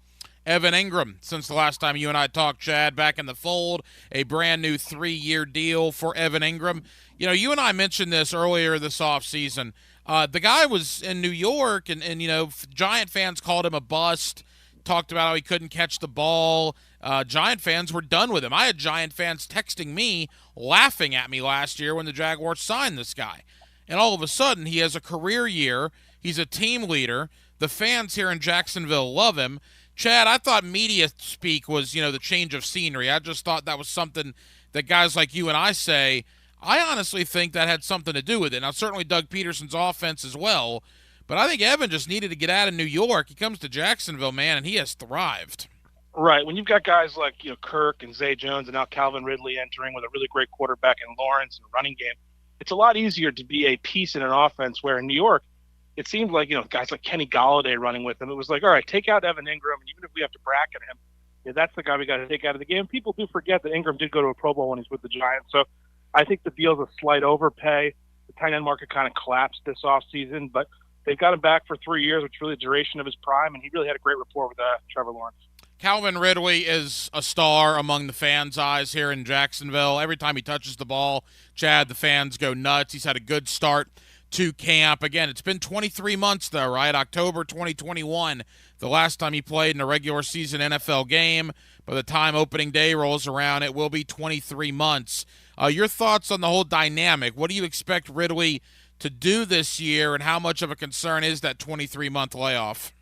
Evan Ingram, since the last time you and I talked, Chad, back in the fold, a brand new 3-year deal for Evan Ingram. You and I mentioned this earlier this offseason. The guy was in New York, and Giant fans called him a bust, talked about how he couldn't catch the ball. Giant fans were done with him. I had Giant fans texting me, laughing at me last year when the Jaguars signed this guy. And all of a sudden, he has a career year. He's a team leader. The fans here in Jacksonville love him. Chad, I thought media speak was, the change of scenery. I just thought that was something that guys like you and I say. I honestly think that had something to do with it. Now, certainly Doug Peterson's offense as well, but I think Evan just needed to get out of New York. He comes to Jacksonville, man, and he has thrived. Right. When you've got guys like Kirk and Zay Jones and now Calvin Ridley entering with a really great quarterback in Lawrence and a running game, it's a lot easier to be a piece in an offense where in New York, it seemed like, guys like Kenny Golladay running with him. It was like, all right, take out Evan Ingram, and even if we have to bracket him, that's the guy we got to take out of the game. People do forget that Ingram did go to a Pro Bowl when he's with the Giants. So I think the deal's a slight overpay. The tight end market kind of collapsed this offseason, but they've got him back for 3 years, which is really the duration of his prime, and he really had a great rapport with Trevor Lawrence. Calvin Ridley is a star among the fans' eyes here in Jacksonville. Every time he touches the ball, Chad, the fans go nuts. He's had a good start to camp. Again, it's been 23 months, though, right? October 2021, the last time he played in a regular season NFL game. By the time opening day rolls around, it will be 23 months. Your thoughts on the whole dynamic? What do you expect Ridley to do this year, and how much of a concern is that 23-month layoff?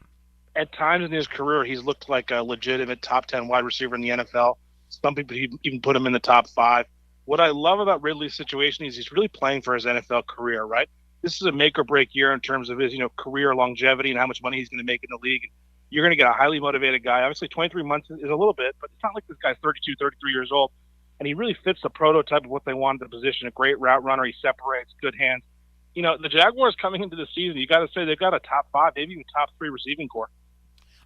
At times in his career, he's looked like a legitimate top 10 wide receiver in the NFL. Some people even put him in the top 5. What I love about Ridley's situation is he's really playing for his NFL career, right? This is a make-or-break year in terms of his, career longevity and how much money he's going to make in the league. You're going to get a highly motivated guy. Obviously, 23 months is a little bit, but it's not like this guy's 32, 33 years old. And he really fits the prototype of what they want in the position. A great route runner. He separates, good hands. The Jaguars coming into the season, you got to say they've got a top 5, maybe even top 3 receiving core.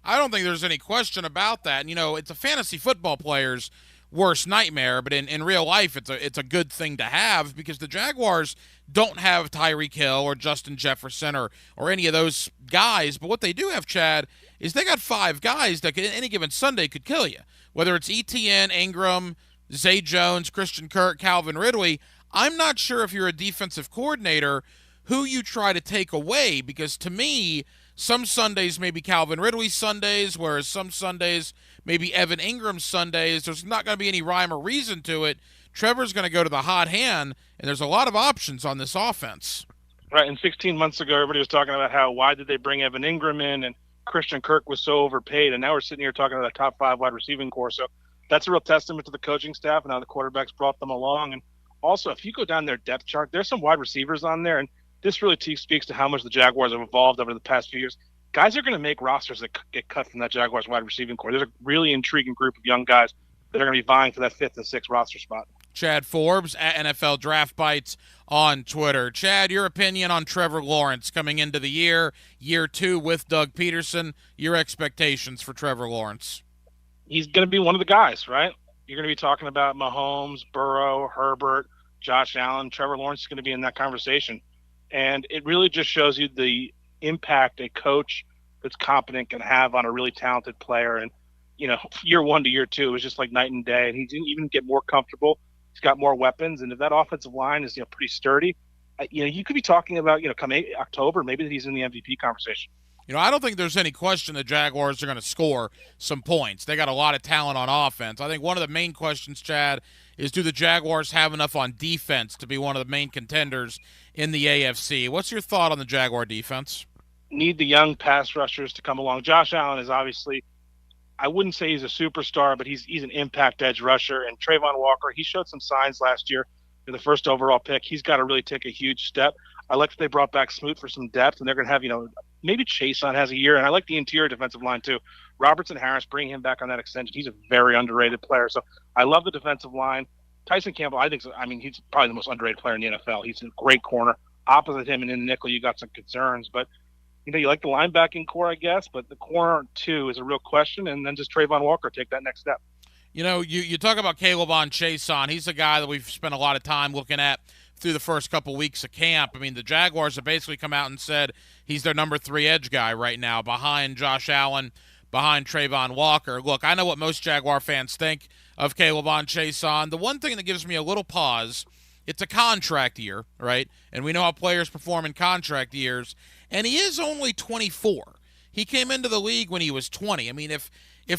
I don't think there's any question about that. It's a fantasy football player's worst nightmare, but in real life, it's a good thing to have because the Jaguars don't have Tyreek Hill or Justin Jefferson or any of those guys. But what they do have, Chad, is they got 5 guys that any given Sunday could kill you. Whether it's Etienne, Ingram, Zay Jones, Christian Kirk, Calvin Ridley, I'm not sure if you're a defensive coordinator who you try to take away because to me, some Sundays may be Calvin Ridley Sundays, whereas some Sundays may be Evan Ingram Sundays. There's not going to be any rhyme or reason to it. Trevor's going to go to the hot hand, and there's a lot of options on this offense. Right, and 16 months ago, everybody was talking about why did they bring Evan Ingram in, and Christian Kirk was so overpaid, and now we're sitting here talking about a top 5 wide receiving core. So that's a real testament to the coaching staff and how the quarterbacks brought them along. And also, if you go down their depth chart, there's some wide receivers on there, and this really speaks to how much the Jaguars have evolved over the past few years. Guys are going to make rosters that get cut from that Jaguars wide receiving core. There's a really intriguing group of young guys that are going to be vying for that 5th and 6th roster spot. Chad Forbes at NFL Draft Bites on Twitter. Chad, your opinion on Trevor Lawrence coming into the year 2 with Doug Peterson, your expectations for Trevor Lawrence? He's going to be one of the guys, right? You're going to be talking about Mahomes, Burrow, Herbert, Josh Allen. Trevor Lawrence is going to be in that conversation. And it really just shows you the impact a coach that's competent can have on a really talented player. And, year 1 to year 2 was just like night and day. And he didn't even get more comfortable. He's got more weapons. And if that offensive line is, pretty sturdy, you could be talking about, come October, maybe he's in the MVP conversation. I don't think there's any question the Jaguars are going to score some points. They got a lot of talent on offense. I think one of the main questions, Chad, is do the Jaguars have enough on defense to be one of the main contenders in the AFC? What's your thought on the Jaguar defense? Need the young pass rushers to come along. Josh Allen is obviously, I wouldn't say he's a superstar, but he's an impact edge rusher. And Trayvon Walker, he showed some signs last year in the first overall pick. He's got to really take a huge step. I like that they brought back Smoot for some depth, and they're going to have, maybe Chason has a year. And I like the interior defensive line too. Robertson Harris, bring him back on that extension. He's a very underrated player. So I love the defensive line. Tyson Campbell, he's probably the most underrated player in the NFL. He's a great corner. Opposite him and in the nickel, you got some concerns. But You like the linebacking core, I guess, but the corner 2 is a real question, and then just Trayvon Walker take that next step. You talk about K'Lavon Chaisson. He's a guy that we've spent a lot of time looking at through the first couple weeks of camp. I mean, the Jaguars have basically come out and said he's their number 3 edge guy right now, behind Josh Allen, behind Trayvon Walker. Look, I know what most Jaguar fans think of K'Lavon Chaisson. The one thing that gives me a little pause, it's a contract year, right? And we know how players perform in contract years. And he is only 24. He came into the league when he was 20. I mean, if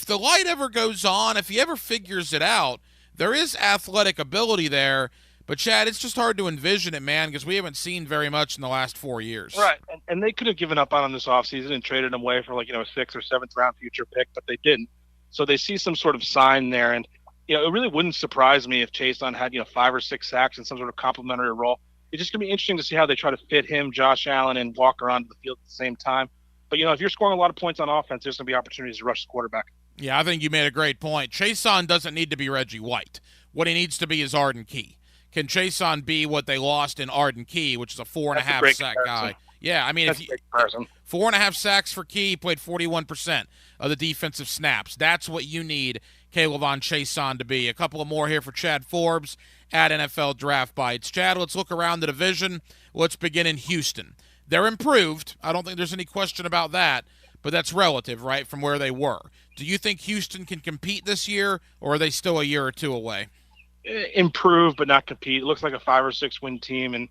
the light ever goes on, if he ever figures it out, there is athletic ability there. But, Chad, it's just hard to envision it, man, because we haven't seen very much in the last 4 years. Right, and they could have given up on him this offseason and traded him away for, a 6th or 7th round future pick, but they didn't. So they see some sort of sign there. And, it really wouldn't surprise me if Chaisson had, 5 or 6 sacks in some sort of complementary role. It's just going to be interesting to see how they try to fit him, Josh Allen, and Walker onto the field at the same time. But, if you're scoring a lot of points on offense, there's going to be opportunities to rush the quarterback. Yeah, I think you made a great point. Chaisson doesn't need to be Reggie White. What he needs to be is Arden Key. Can Chaisson be what they lost in Arden Key, which is a 4.5 sack guy? Yeah, I mean, That's 4.5 sacks for Key, he played 41% of the defensive snaps. That's what you need K'Lavon Chaisson to be. A couple of more here for Chad Forbes at NFL Draft Bites. Chad, let's look around the division. Let's begin in Houston. They're improved. I don't think there's any question about that, but that's relative, right, from where they were. Do you think Houston can compete this year, or are they still a year or two away? Improve, but not compete. It looks like a 5 or 6 win team. And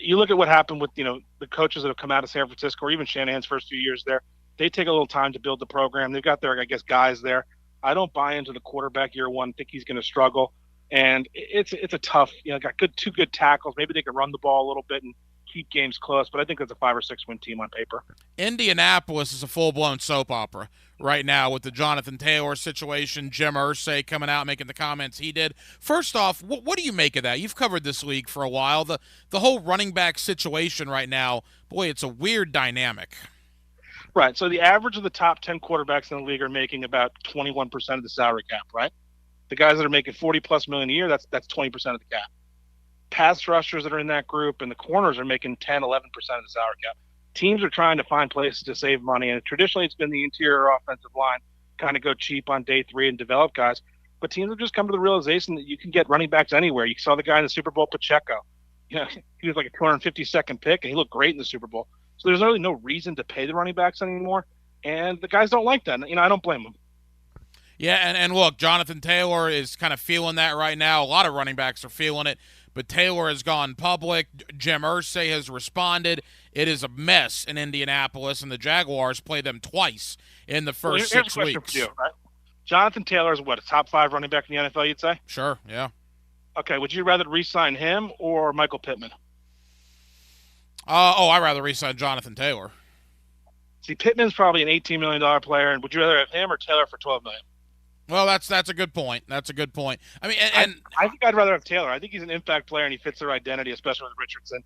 you look at what happened with, the coaches that have come out of San Francisco, or even Shanahan's first few years there. They take a little time to build the program. They've got their, guys there. I don't buy into the quarterback year one. Think he's going to struggle. And it's a tough, got two good tackles. Maybe they can run the ball a little bit and keep games close, but I think that's a 5 or 6 win team on paper. Indianapolis is a full-blown soap opera right now with the Jonathan Taylor situation, Jim Irsay coming out making the comments he did. First off, what do you make of that? You've covered this league for a while. The whole running back situation right now, boy, it's a weird dynamic. Right, so the average of the top 10 quarterbacks in the league are making about 21% of the salary cap, right? The guys that are making $40+ million a year, that's 20% of the cap. Pass rushers that are in that group and the corners are making 10, 11% of the salary cap. Teams are trying to find places to save money, and traditionally it's been the interior offensive line, kind of go cheap on day 3 and develop guys. But teams have just come to the realization that you can get running backs anywhere. You saw the guy in the Super Bowl, Pacheco. He was like a 252nd pick, and he looked great in the Super Bowl. So there's really no reason to pay the running backs anymore, and the guys don't like that. I don't blame them. Yeah, and look, Jonathan Taylor is kind of feeling that right now. A lot of running backs are feeling it. But Taylor has gone public. Jim Irsay has responded. It is a mess in Indianapolis, and the Jaguars play them twice in the first 6 weeks. For you, right? Jonathan Taylor is a top 5 running back in the NFL, you'd say? Sure, yeah. Okay, would you rather re-sign him or Michael Pittman? I'd rather re-sign Jonathan Taylor. See, Pittman's probably an $18 million player, and would you rather have him or Taylor for $12 million? Well, that's a good point. That's a good point. I mean, I think I'd rather have Taylor. I think he's an impact player, and he fits their identity, especially with Richardson.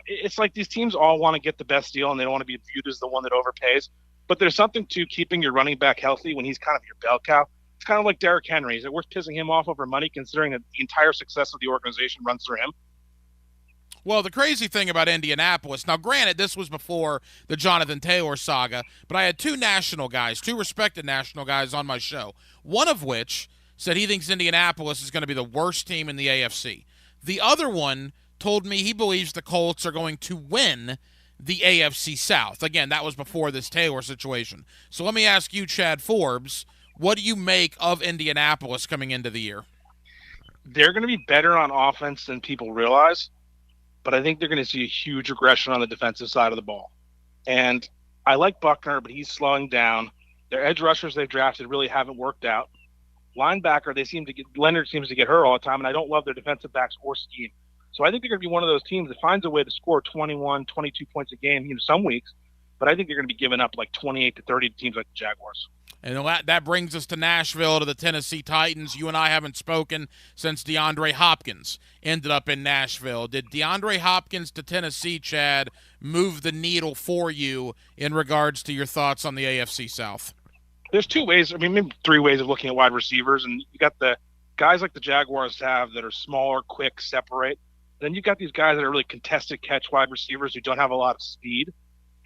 It's like these teams all want to get the best deal, and they don't want to be viewed as the one that overpays. But there's something to keeping your running back healthy when he's kind of your bell cow. It's kind of like Derrick Henry. Is it worth pissing him off over money, considering that the entire success of the organization runs through him? Well, the crazy thing about Indianapolis, now granted, this was before the Jonathan Taylor saga, but I had two respected national guys on my show, one of which said he thinks Indianapolis is going to be the worst team in the AFC. The other one told me he believes the Colts are going to win the AFC South. Again, that was before this Taylor situation. So let me ask you, Chad Forbes, what do you make of Indianapolis coming into the year? They're going to be better on offense than people realize. But I think they're going to see a huge regression on the defensive side of the ball. And I like Buckner, but he's slowing down. Their edge rushers they've drafted really haven't worked out. Linebacker, Leonard seems to get hurt all the time, and I don't love their defensive backs or scheme. So I think they're going to be one of those teams that finds a way to score 21, 22 points a game, some weeks. But I think they're going to be giving up like 28 to 30 to teams like the Jaguars. And that brings us to Nashville, to the Tennessee Titans. You and I haven't spoken since DeAndre Hopkins ended up in Nashville. Did DeAndre Hopkins to Tennessee, Chad, move the needle for you in regards to your thoughts on the AFC South? There's 2 ways, maybe 3 ways of looking at wide receivers. And you got the guys like the Jaguars have that are smaller, quick, separate. Then you got these guys that are really contested catch wide receivers who don't have a lot of speed.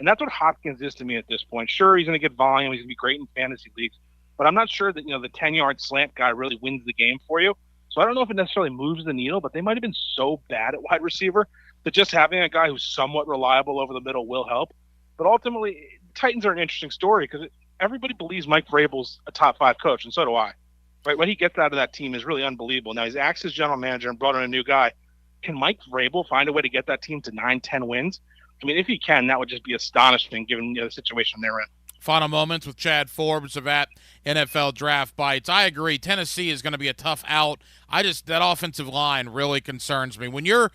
And that's what Hopkins is to me at this point. Sure, he's going to get volume. He's going to be great in fantasy leagues. But I'm not sure that, the 10-yard slant guy really wins the game for you. So I don't know if it necessarily moves the needle, but they might have been so bad at wide receiver that just having a guy who's somewhat reliable over the middle will help. But ultimately, Titans are an interesting story because everybody believes Mike Vrabel's a top 5 coach, and so do I. Right? What he gets out of that team is really unbelievable. Now, he's axed his general manager and brought in a new guy. Can Mike Vrabel find a way to get that team to 9-10 wins? I mean, if he can, that would just be astonishing given the situation they're in. Final moments with Chad Forbes of at NFL Draft Bites. I agree. Tennessee is going to be a tough out. That offensive line really concerns me. When your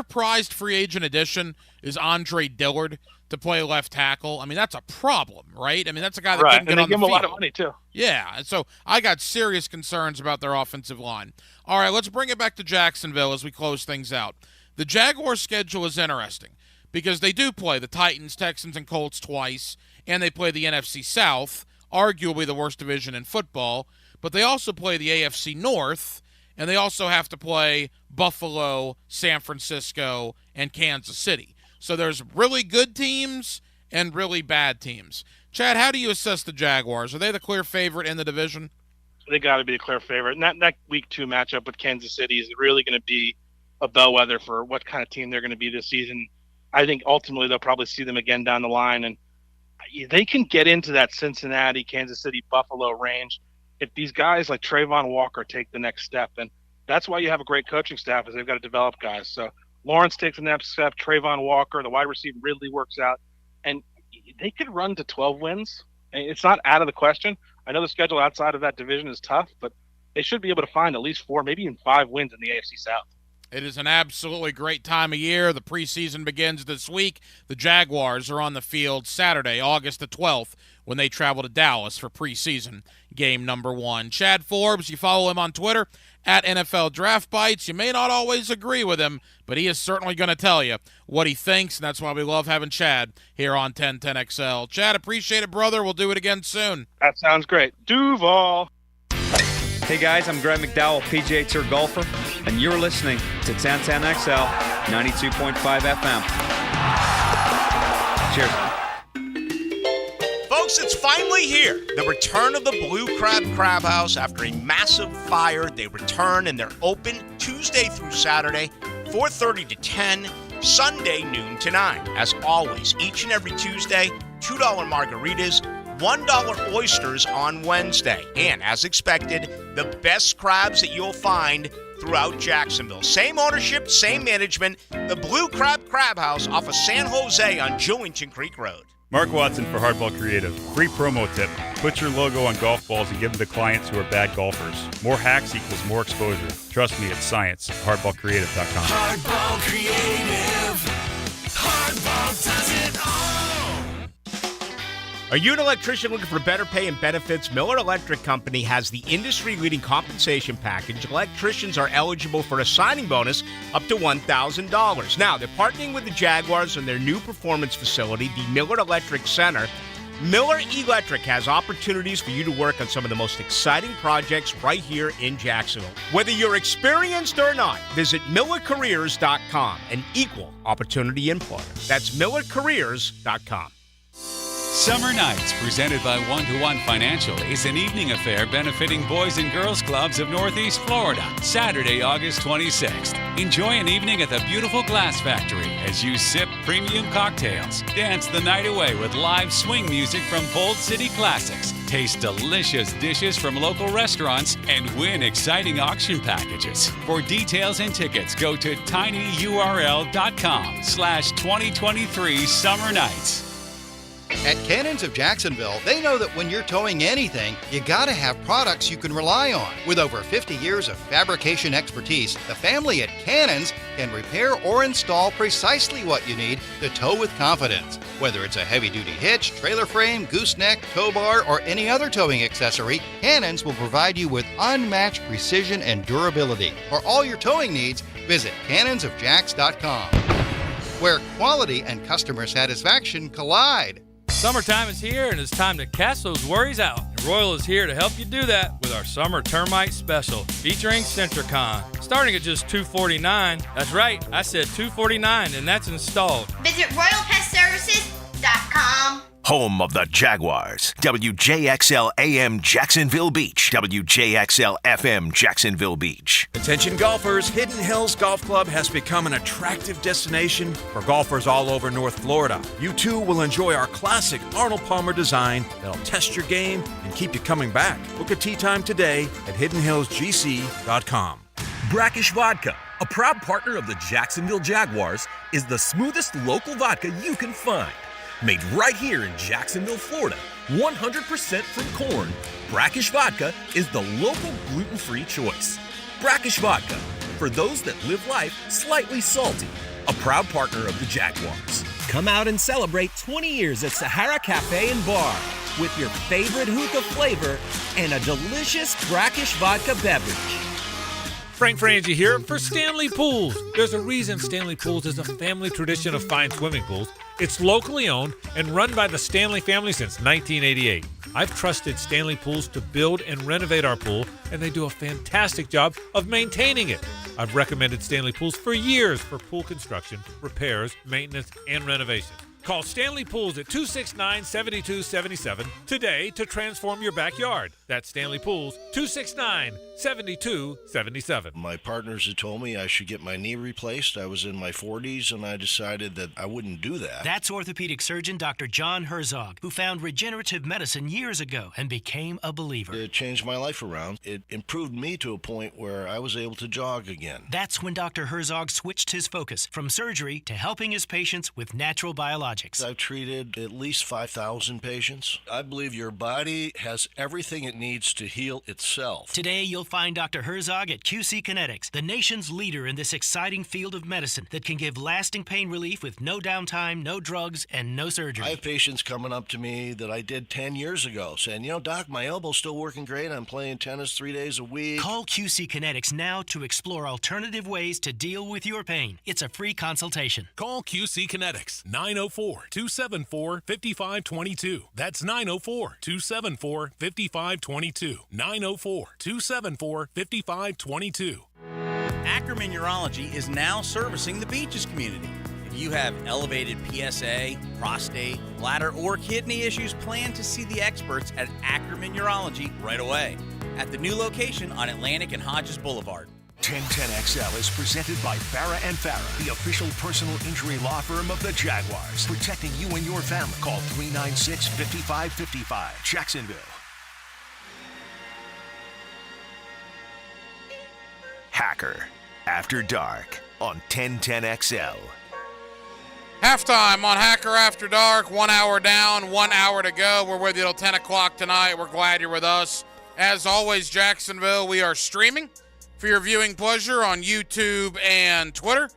prized free agent addition is Andre Dillard to play left tackle, I mean, that's a problem, right? I mean, that's a guy that couldn't get on the field. Give him a lot of money, too. Yeah, and so I got serious concerns about their offensive line. All right, let's bring it back to Jacksonville as we close things out. The Jaguars' schedule is interesting because they do play the Titans, Texans, and Colts twice, and they play the NFC South, arguably the worst division in football, but they also play the AFC North, and they also have to play Buffalo, San Francisco, and Kansas City. So there's really good teams and really bad teams. Chad, how do you assess the Jaguars? Are they the clear favorite in the division? They got to be the clear favorite. And that Week 2 matchup with Kansas City is really going to be a bellwether for what kind of team they're going to be this season. I think ultimately they'll probably see them again down the line, and they can get into that Cincinnati, Kansas City, Buffalo range if these guys like Trayvon Walker take the next step. And that's why you have a great coaching staff, is they've got to develop guys. So Lawrence takes the next step, Trayvon Walker, the wide receiver Ridley works out, and they could run to 12 wins. It's not out of the question. I know the schedule outside of that division is tough, but they should be able to find at least 4, maybe even 5 wins in the AFC South. It is an absolutely great time of year. The preseason begins this week. The Jaguars are on the field Saturday, August the 12th, when they travel to Dallas for preseason game number 1. Chad Forbes, you follow him on Twitter, at NFL Draft Bites. You may not always agree with him, but he is certainly going to tell you what he thinks, and that's why we love having Chad here on 1010XL. Chad, appreciate it, brother. We'll do it again soon. That sounds great. Duval. Hey guys, I'm Greg McDowell, PGA Tour golfer, and you're listening to 1010XL 92.5 FM. Cheers. Folks, it's finally here. The return of the Blue Crab Crab House. After a massive fire, they return and they're open Tuesday through Saturday, 4:30 to 10, Sunday noon to 9. As always, each and every Tuesday, $2 margaritas, $1 oysters on Wednesday. And as expected, the best crabs that you'll find throughout Jacksonville. Same ownership, same management. The Blue Crab Crab House off of San Jose on Jewington Creek Road. Mark Watson for Hardball Creative. Free promo tip. Put your logo on golf balls and give them to clients who are bad golfers. More hacks equals more exposure. Trust me, it's science. HardballCreative.com. Hardball Creative. Hardball does it all. Are you an electrician looking for better pay and benefits? Miller Electric Company has the industry-leading compensation package. Electricians are eligible for a signing bonus up to $1,000. Now, they're partnering with the Jaguars on their new performance facility, the Miller Electric Center. Miller Electric has opportunities for you to work on some of the most exciting projects right here in Jacksonville. Whether you're experienced or not, visit MillerCareers.com, an equal opportunity employer. That's MillerCareers.com. Summer Nights, presented by One-to-One Financial, is an evening affair benefiting Boys and Girls Clubs of Northeast Florida, Saturday, August 26th. Enjoy an evening at the beautiful Glass Factory as you sip premium cocktails, dance the night away with live swing music from Bold City Classics, taste delicious dishes from local restaurants, and win exciting auction packages. For details and tickets, go to tinyurl.com/2023 Summer Nights. At Cannons of Jacksonville, they know that when you're towing anything, you gotta have products you can rely on. With over 50 years of fabrication expertise, the family at Cannons can repair or install precisely what you need to tow with confidence. Whether it's a heavy-duty hitch, trailer frame, gooseneck, tow bar, or any other towing accessory, Cannons will provide you with unmatched precision and durability. For all your towing needs, visit cannonsofjacks.com, where quality and customer satisfaction collide. Summertime is here, and it's time to cast those worries out. And Royal is here to help you do that with our Summer Termite Special, featuring Centricon. Starting at just $249. That's right, I said $249, and that's installed. Visit Royal Pest Services JacksonvilleJaguars.com. Home of the Jaguars. WJXL AM Jacksonville Beach. WJXL FM Jacksonville Beach. Attention golfers, Hidden Hills Golf Club has become an attractive destination for golfers all over North Florida. You too will enjoy our classic Arnold Palmer design that'll test your game and keep you coming back. Book a tee time today at hiddenhillsgc.com. Brackish Vodka, a proud partner of the Jacksonville Jaguars, is the smoothest local vodka you can find. Made right here in Jacksonville, Florida, 100% from corn, Brackish Vodka is the local gluten-free choice. Brackish Vodka, for those that live life slightly salty, a proud partner of the Jaguars. Come out and celebrate 20 years at Sahara Cafe and Bar with your favorite hookah flavor and a delicious Brackish Vodka beverage. Frank Frangie here for Stanley Pools. There's a reason Stanley Pools is a family tradition of fine swimming pools. It's locally owned and run by the Stanley family since 1988. I've trusted Stanley Pools to build and renovate our pool, and they do a fantastic job of maintaining it. I've recommended Stanley Pools for years for pool construction, repairs, maintenance, and renovation. Call Stanley Pools at 269-7277 today to transform your backyard. That's Stanley Pools, 269-7277. My partners had told me I should get my knee replaced. I was in my 40s, and I decided that I wouldn't do that. That's orthopedic surgeon Dr. John Herzog, who found regenerative medicine years ago and became a believer. It changed my life around. It improved me to a point where I was able to jog again. That's when Dr. Herzog switched his focus from surgery to helping his patients with natural biologics. I've treated at least 5,000 patients. I believe your body has everything it needs to heal itself. Today, you'll find Dr. Herzog at QC Kinetics, the nation's leader in this exciting field of medicine that can give lasting pain relief with no downtime, no drugs, and no surgery. I have patients coming up to me that I did 10 years ago saying, Doc, my elbow's still working great. I'm playing tennis 3 days a week. Call QC Kinetics now to explore alternative ways to deal with your pain. It's a free consultation. Call QC Kinetics, 904-274-5522. That's 904-274-5522. 904-274-5522. Ackerman Urology is now servicing the Beaches community. If you have elevated PSA, prostate, bladder, or kidney issues, plan to see the experts at Ackerman Urology right away at the new location on Atlantic and Hodges Boulevard. 1010XL is presented by Farah & Farah, the official personal injury law firm of the Jaguars, protecting you and your family. Call 396-5555, Jacksonville. Hacker After Dark on 1010XL. Halftime on Hacker After Dark. 1 hour down, 1 hour to go. We're with you till 10 o'clock tonight. We're glad you're with us. As always, Jacksonville, we are streaming for your viewing pleasure on YouTube and Twitter.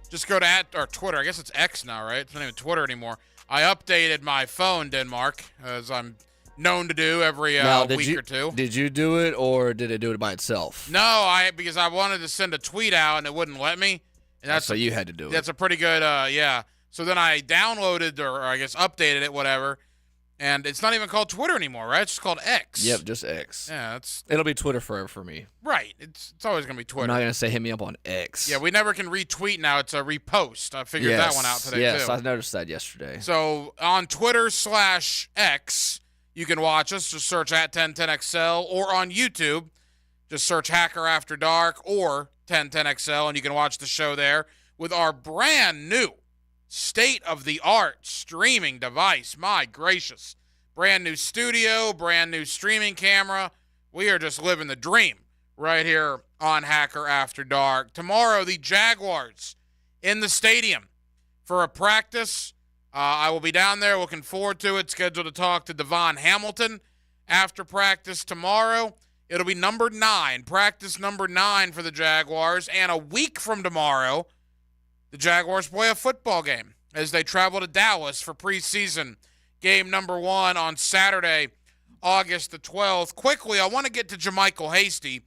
Just go to Twitter. I guess it's X now, right? It's not even Twitter anymore. I updated my phone, Denmark, as I'm known to do every week or two. Did you do it, or did it do it by itself? No, because I wanted to send a tweet out, and it wouldn't let me. And so you had to do it. That's a pretty good, yeah. So then I downloaded, or I guess updated it, whatever. And it's not even called Twitter anymore, right? It's just called X. Yep, just X. Yeah, it'll be Twitter forever for me. Right. It's always going to be Twitter. I'm not going to say hit me up on X. Yeah, we never can retweet now. It's a repost. I figured that one out today, too. Yes, I noticed that yesterday. So on Twitter/X, you can watch us. Just search at 1010XL, or on YouTube, just search Hacker After Dark or 1010XL, and you can watch the show there with our brand new state-of-the-art streaming device. My gracious. Brand new studio, brand new streaming camera. We are just living the dream right here on Hacker After Dark. Tomorrow, the Jaguars in the stadium for a practice. I will be down there, looking forward to it. Scheduled to talk to Devon Hamilton after practice tomorrow. It'll be number 9, practice number 9 for the Jaguars. And a week from tomorrow, the Jaguars play a football game as they travel to Dallas for preseason game number 1 on Saturday, August the 12th. Quickly, I want to get to JaMycal Hasty,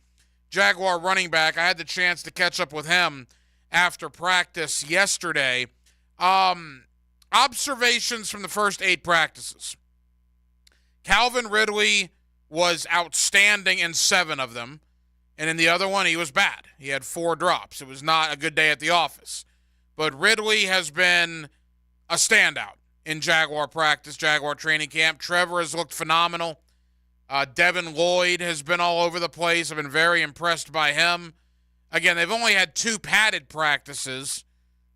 Jaguar running back. I had the chance to catch up with him after practice yesterday. Observations from the first 8 practices. Calvin Ridley was outstanding in 7 of them, and in the other one, he was bad. He had 4 drops. It was not a good day at the office. But Ridley has been a standout in Jaguar practice, Jaguar training camp. Trevor has looked phenomenal. Devin Lloyd has been all over the place. I've been very impressed by him. Again, they've only had 2 padded practices.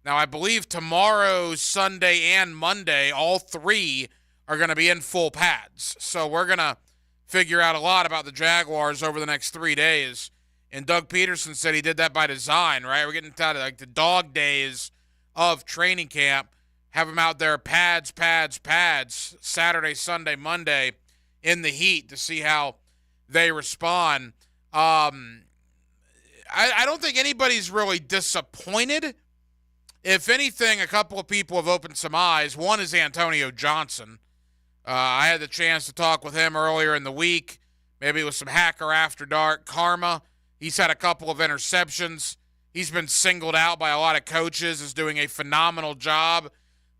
Now, I believe tomorrow, Sunday, and Monday, all 3 are going to be in full pads. So we're going to figure out a lot about the Jaguars over the next 3 days. And Doug Peterson said he did that by design, right? We're getting to like the dog days of training camp. Have them out there, pads, Saturday, Sunday, Monday in the heat to see how they respond. I don't think anybody's really disappointed. If anything, a couple of people have opened some eyes. One is Antonio Johnson. I had the chance to talk with him earlier in the week. Maybe it was some Hacker After Dark karma. He's had a couple of interceptions. He's been singled out by a lot of coaches as doing a phenomenal job.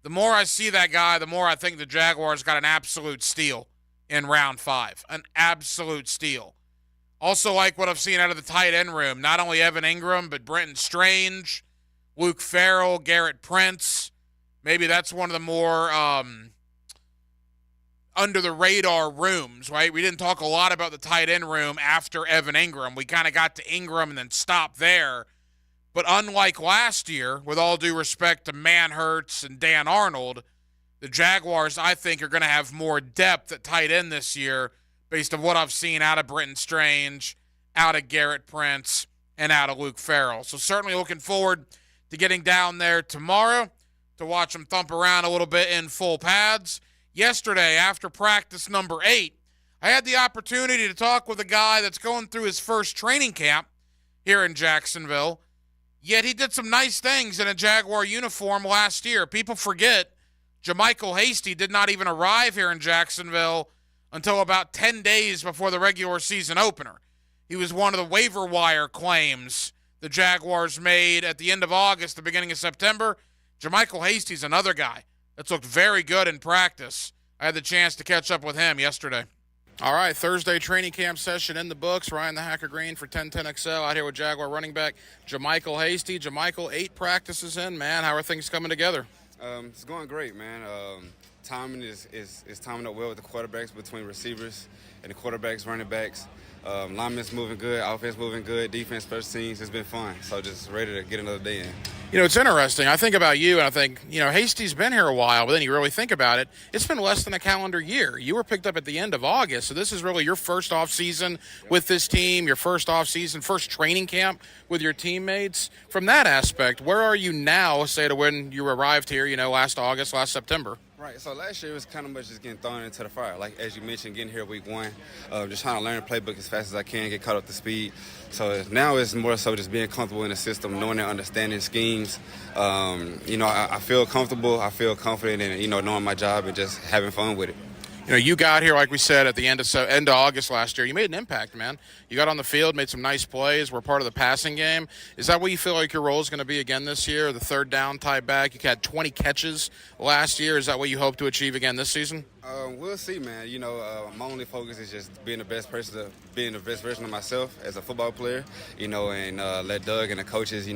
The more I see that guy, the more I think the Jaguars got an absolute steal in round 5. An absolute steal. Also like what I've seen out of the tight end room. Not only Evan Ingram, but Brenton Strange, Luke Farrell, Garrett Prince. Maybe that's one of the more under-the-radar rooms, right? We didn't talk a lot about the tight end room after Evan Ingram. We kind of got to Ingram and then stopped there. But unlike last year, with all due respect to Manhertz and Dan Arnold, the Jaguars, I think, are going to have more depth at tight end this year based on what I've seen out of Brenton Strange, out of Garrett Prince, and out of Luke Farrell. So certainly looking forward to getting down there tomorrow to watch them thump around a little bit in full pads. Yesterday, after practice number 8, I had the opportunity to talk with a guy that's going through his first training camp here in Jacksonville, yet he did some nice things in a Jaguar uniform last year. People forget JaMycal Hasty did not even arrive here in Jacksonville until about 10 days before the regular season opener. He was one of the waiver wire claims the Jaguars made at the end of August, the beginning of September. JaMycal Hasty's another guy that's looked very good in practice. I had the chance to catch up with him yesterday. All right, Thursday training camp session in the books. Ryan the Hacker Green for 1010XL out here with Jaguar running back JaMycal Hasty. JaMycal, 8 practices in, man. How are things coming together? It's going great, man. Timing is timing up well with the quarterbacks between receivers and the quarterbacks, running backs. Linemen's moving good, offense moving good, defense, special teams. It's been fun. So just ready to get another day in. You know, it's interesting. I think about you, and I think, Hasty's been here a while, but then you really think about it, it's been less than a calendar year. You were picked up at the end of August, so this is really your first off-season with this team, your first off-season, first training camp with your teammates. From that aspect, where are you now, say, to when you arrived here, last August, last September? Right, so last year it was kind of much just getting thrown into the fire. Like, as you mentioned, getting here week 1, just trying to learn the playbook as fast as I can, get caught up to speed. So now it's more so just being comfortable in the system, knowing and understanding schemes. I feel comfortable, I feel confident in, knowing my job and just having fun with it. You got here, like we said, at the end of August last year. You made an impact, man. You got on the field, made some nice plays, were part of the passing game. Is that what you feel like your role is going to be again this year, the third down type back? You had 20 catches last year. Is that what you hope to achieve again this season? We'll see, man. My only focus is just being the best version of myself as a football player, and let Doug and the coaches,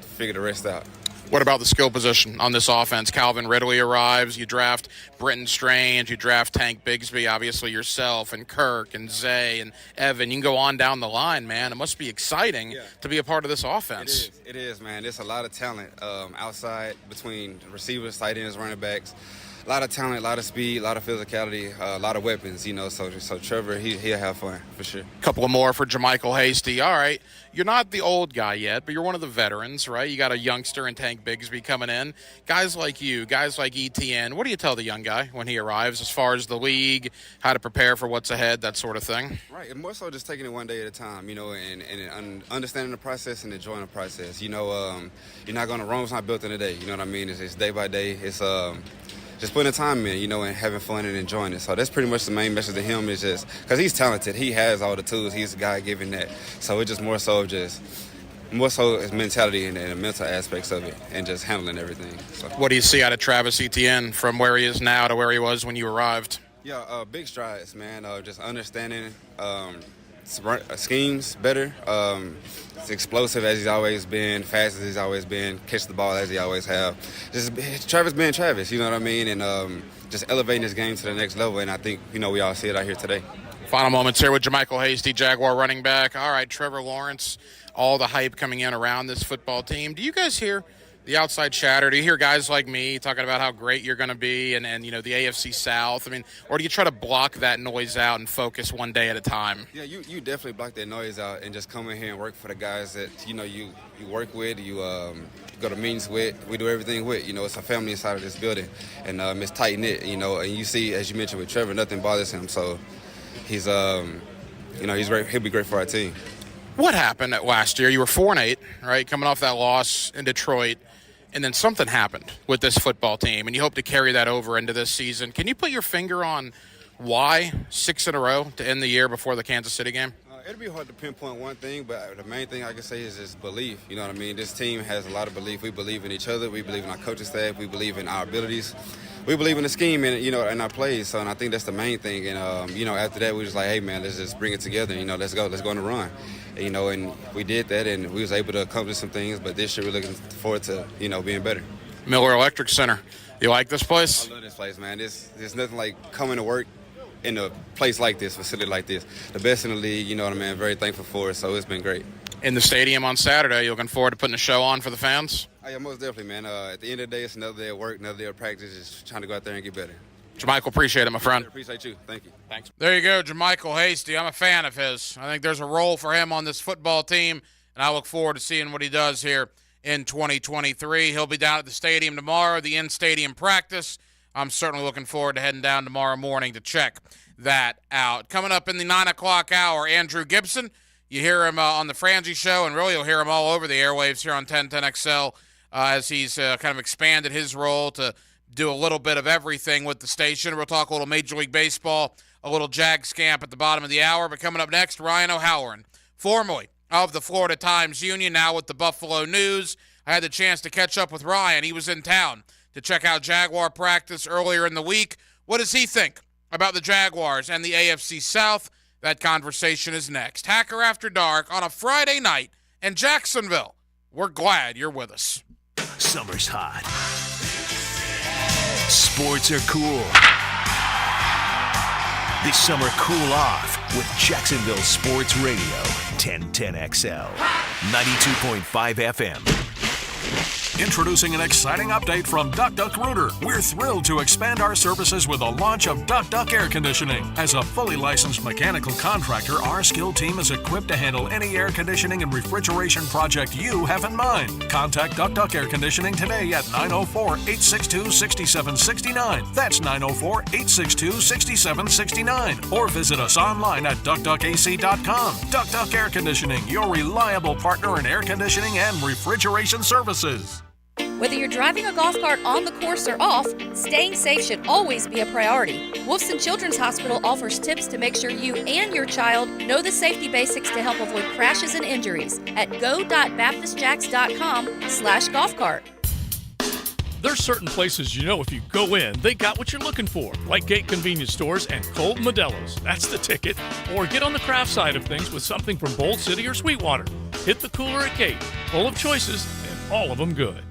figure the rest out. What about the skill position on this offense? Calvin Ridley arrives. You draft Brenton Strange. You draft Tank Bigsby, obviously yourself, and Kirk, and Zay, and Evan. You can go on down the line, man. It must be exciting to be a part of this offense. It is, man. There's a lot of talent outside between receivers, tight ends, running backs. A lot of talent, a lot of speed, a lot of physicality, a lot of weapons, So Trevor, he'll have fun for sure. A couple of more for JaMycal Hasty. All right, you're not the old guy yet, but you're one of the veterans, right? You got a youngster in Tank Bigsby coming in. Guys like you, guys like ETN, what do you tell the young guy when he arrives as far as the league, how to prepare for what's ahead, that sort of thing? Right, and more so just taking it one day at a time, and understanding the process and enjoying the process. You're not going to, Rome's not built in a day, you know what I mean? It's day by day. It's just putting the time in, and having fun and enjoying it. So that's pretty much the main message to him is just because he's talented. He has all the tools. He's the guy giving that. So it's just more so his mentality and the mental aspects of it and just handling everything. So. What do you see out of Travis Etienne from where he is now to where he was when you arrived? Yeah, big strides, man. Just understanding schemes better. It's explosive as he's always been, fast as he's always been, catch the ball as he always have. Just Travis being Travis, you know what I mean? And just elevating his game to the next level. And I think, we all see it out here today. Final moments here with JaMycal Hasty, Jaguar running back. All right, Trevor Lawrence, all the hype coming in around this football team. Do you guys hear the outside chatter? Do you hear guys like me talking about how great you're going to be and the AFC South? I mean, or do you try to block that noise out and focus one day at a time? Yeah, you definitely block that noise out and just come in here and work for the guys that, you work with, you go to meetings with, we do everything with. It's a family inside of this building, and it's tight-knit, and you see, as you mentioned with Trevor, nothing bothers him, so he's, he's great. He'll be great for our team. What happened last year? You were 4-8, right, coming off that loss in Detroit, and then something happened with this football team, and you hope to carry that over into this season. Can you put your finger on why 6 in a row to end the year before the Kansas City game? It'll be hard to pinpoint one thing, but the main thing I can say is just belief. You know what I mean? This team has a lot of belief. We believe in each other. We believe in our coaching staff. We believe in our abilities. We believe in the scheme and, and our plays. So, and I think that's the main thing. And, after that, we was like, hey, man, let's just bring it together. Let's go on the run. And we did that, and we was able to accomplish some things. But this year, we're looking forward to, being better. Miller Electric Center. You like this place? I love this place, man. There's nothing like coming to work in a place like this, facility like this. The best in the league, you know what I mean? Very thankful for it, so it's been great. In the stadium on Saturday, you looking forward to putting a show on for the fans? Oh, yeah, most definitely, man. At the end of the day, it's another day of work, another day of practice, just trying to go out there and get better. JaMycal, appreciate it, my friend. Appreciate you. Thank you. Thanks. There you go, JaMycal Hasty. I'm a fan of his. I think there's a role for him on this football team, and I look forward to seeing what he does here in 2023. He'll be down at the stadium tomorrow, the in-stadium practice. I'm certainly looking forward to heading down tomorrow morning to check that out. Coming up in the 9 o'clock hour, Andrew Gibson. You hear him on the Frangie Show, and really you'll hear him all over the airwaves here on 1010XL as he's kind of expanded his role to do a little bit of everything with the station. We'll talk a little Major League Baseball, a little Jag Scamp at the bottom of the hour. But coming up next, Ryan O'Halloran, formerly of the Florida Times-Union, now with the Buffalo News. I had the chance to catch up with Ryan. He was in town to check out Jaguar practice earlier in the week. What does he think about the Jaguars and the AFC South? That conversation is next. Hacker After Dark on a Friday night in Jacksonville. We're glad you're with us. Summer's hot. Sports are cool. This summer, cool off with Jacksonville Sports Radio, 1010XL, 92.5 FM. Introducing an exciting update from DuckDuckRooter. We're thrilled to expand our services with the launch of DuckDuck Air Conditioning. As a fully licensed mechanical contractor, our skilled team is equipped to handle any air conditioning and refrigeration project you have in mind. Contact DuckDuck Air Conditioning today at 904-862-6769. That's 904-862-6769. Or visit us online at duckduckac.com. DuckDuck Air Conditioning, your reliable partner in air conditioning and refrigeration services. Whether you're driving a golf cart on the course or off, staying safe should always be a priority. Wolfson Children's Hospital offers tips to make sure you and your child know the safety basics to help avoid crashes and injuries at go.baptistjacks.com/golf cart. There's certain places you know if you go in, they got what you're looking for, like Gate Convenience Stores and Colt Modelo's. That's the ticket. Or get on the craft side of things with something from Bold City or Sweetwater. Hit the cooler at Gate, full of choices and all of them good.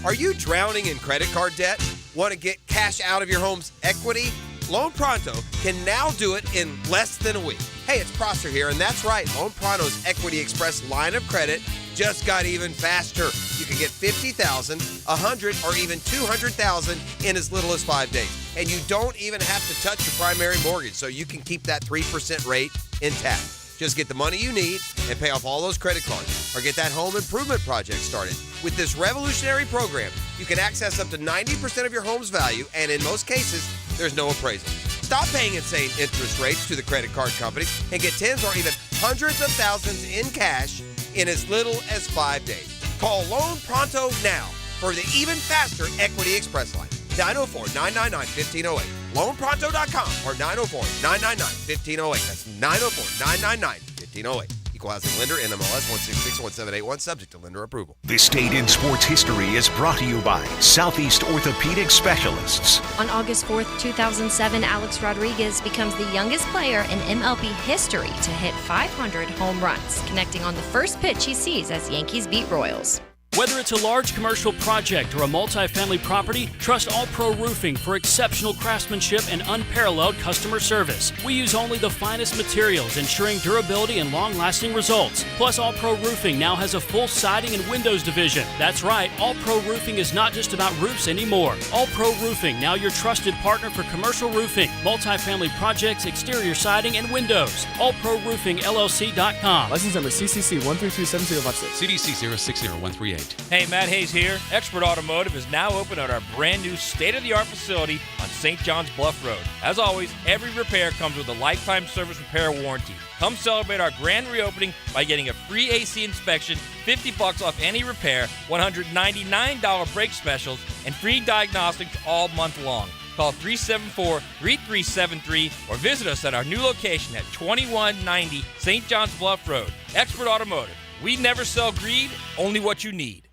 Are you drowning in credit card debt? Want to get cash out of your home's equity? Loan Pronto can now do it in less than a week. Hey, it's Prosser here, and that's right. Loan Pronto's Equity Express line of credit just got even faster. You can get $50,000, $100,000, or even $200,000 in as little as 5 days. And you don't even have to touch your primary mortgage, so you can keep that 3% rate intact. Just get the money you need and pay off all those credit cards or get that home improvement project started. With this revolutionary program, you can access up to 90% of your home's value, and in most cases, there's no appraisal. Stop paying insane interest rates to the credit card companies and get tens or even hundreds of thousands in cash in as little as 5 days. Call Loan Pronto now for the even faster Equity Express line. 904-999-1508. LoanPronto.com or 904-999-1508. That's 904-999-1508. Equal Equal housing lender, NMLS 1661781, subject to lender approval. This date in sports history is brought to you by Southeast Orthopedic Specialists. On August 4th, 2007, Alex Rodriguez becomes the youngest player in MLB history to hit 500 home runs, connecting on the first pitch he sees as Yankees beat Royals. Whether it's a large commercial project or a multifamily property, trust All Pro Roofing for exceptional craftsmanship and unparalleled customer service. We use only the finest materials, ensuring durability and long-lasting results. Plus, All Pro Roofing now has a full siding and windows division. That's right, All Pro Roofing is not just about roofs anymore. All Pro Roofing, now your trusted partner for commercial roofing, multifamily projects, exterior siding, and windows. AllProRoofingLLC.com. License number CCC 1327056. CDC 060138. Hey, Matt Hayes here. Expert Automotive is now open at our brand new state-of-the-art facility on St. John's Bluff Road. As always, every repair comes with a lifetime service repair warranty. Come celebrate our grand reopening by getting a free AC inspection, $50 off any repair, $199 brake specials, and free diagnostics all month long. Call 374-3373 or visit us at our new location at 2190 St. John's Bluff Road. Expert Automotive. We never sell greed, only what you need.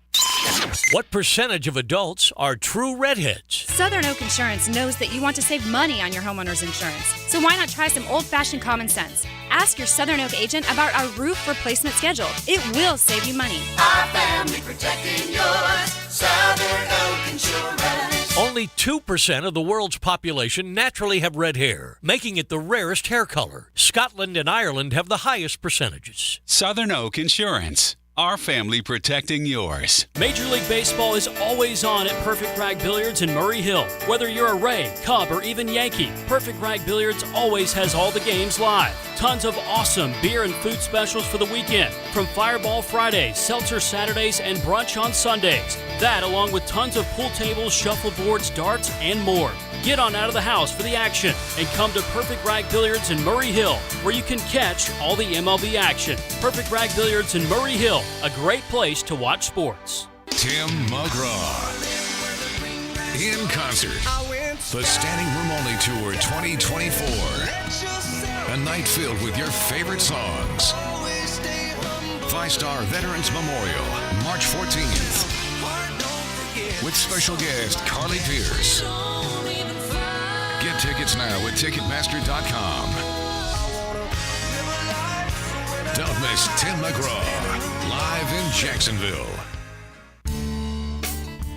What percentage of adults are true redheads? Southern Oak Insurance knows that you want to save money on your homeowner's insurance. So why not try some old-fashioned common sense? Ask your Southern Oak agent about our roof replacement schedule. It will save you money. Our family protecting yours. Southern Oak Insurance. Only 2% of the world's population naturally have red hair, making it the rarest hair color. Scotland and Ireland have the highest percentages. Southern Oak Insurance. Our family protecting yours. Major League Baseball is always on at Perfect Rag Billiards in Murray Hill. Whether you're a Ray, Cub, or even Yankee, Perfect Rag Billiards always has all the games live. Tons of awesome beer and food specials for the weekend, from Fireball Fridays, Seltzer Saturdays, and brunch on Sundays. That along with tons of pool tables, shuffleboards, darts, and more. Get on out of the house for the action and come to Perfect Rag Billiards in Murray Hill, where you can catch all the MLB action. Perfect Rag Billiards in Murray Hill, a great place to watch sports. Tim McGraw in concert. The Standing Room Only Tour 2024. A night filled with your favorite songs. 5-Star Veterans Memorial, March 14th. With special guest Carly Pierce. Get tickets now at Ticketmaster.com. Don't miss Tim McGraw, live in Jacksonville.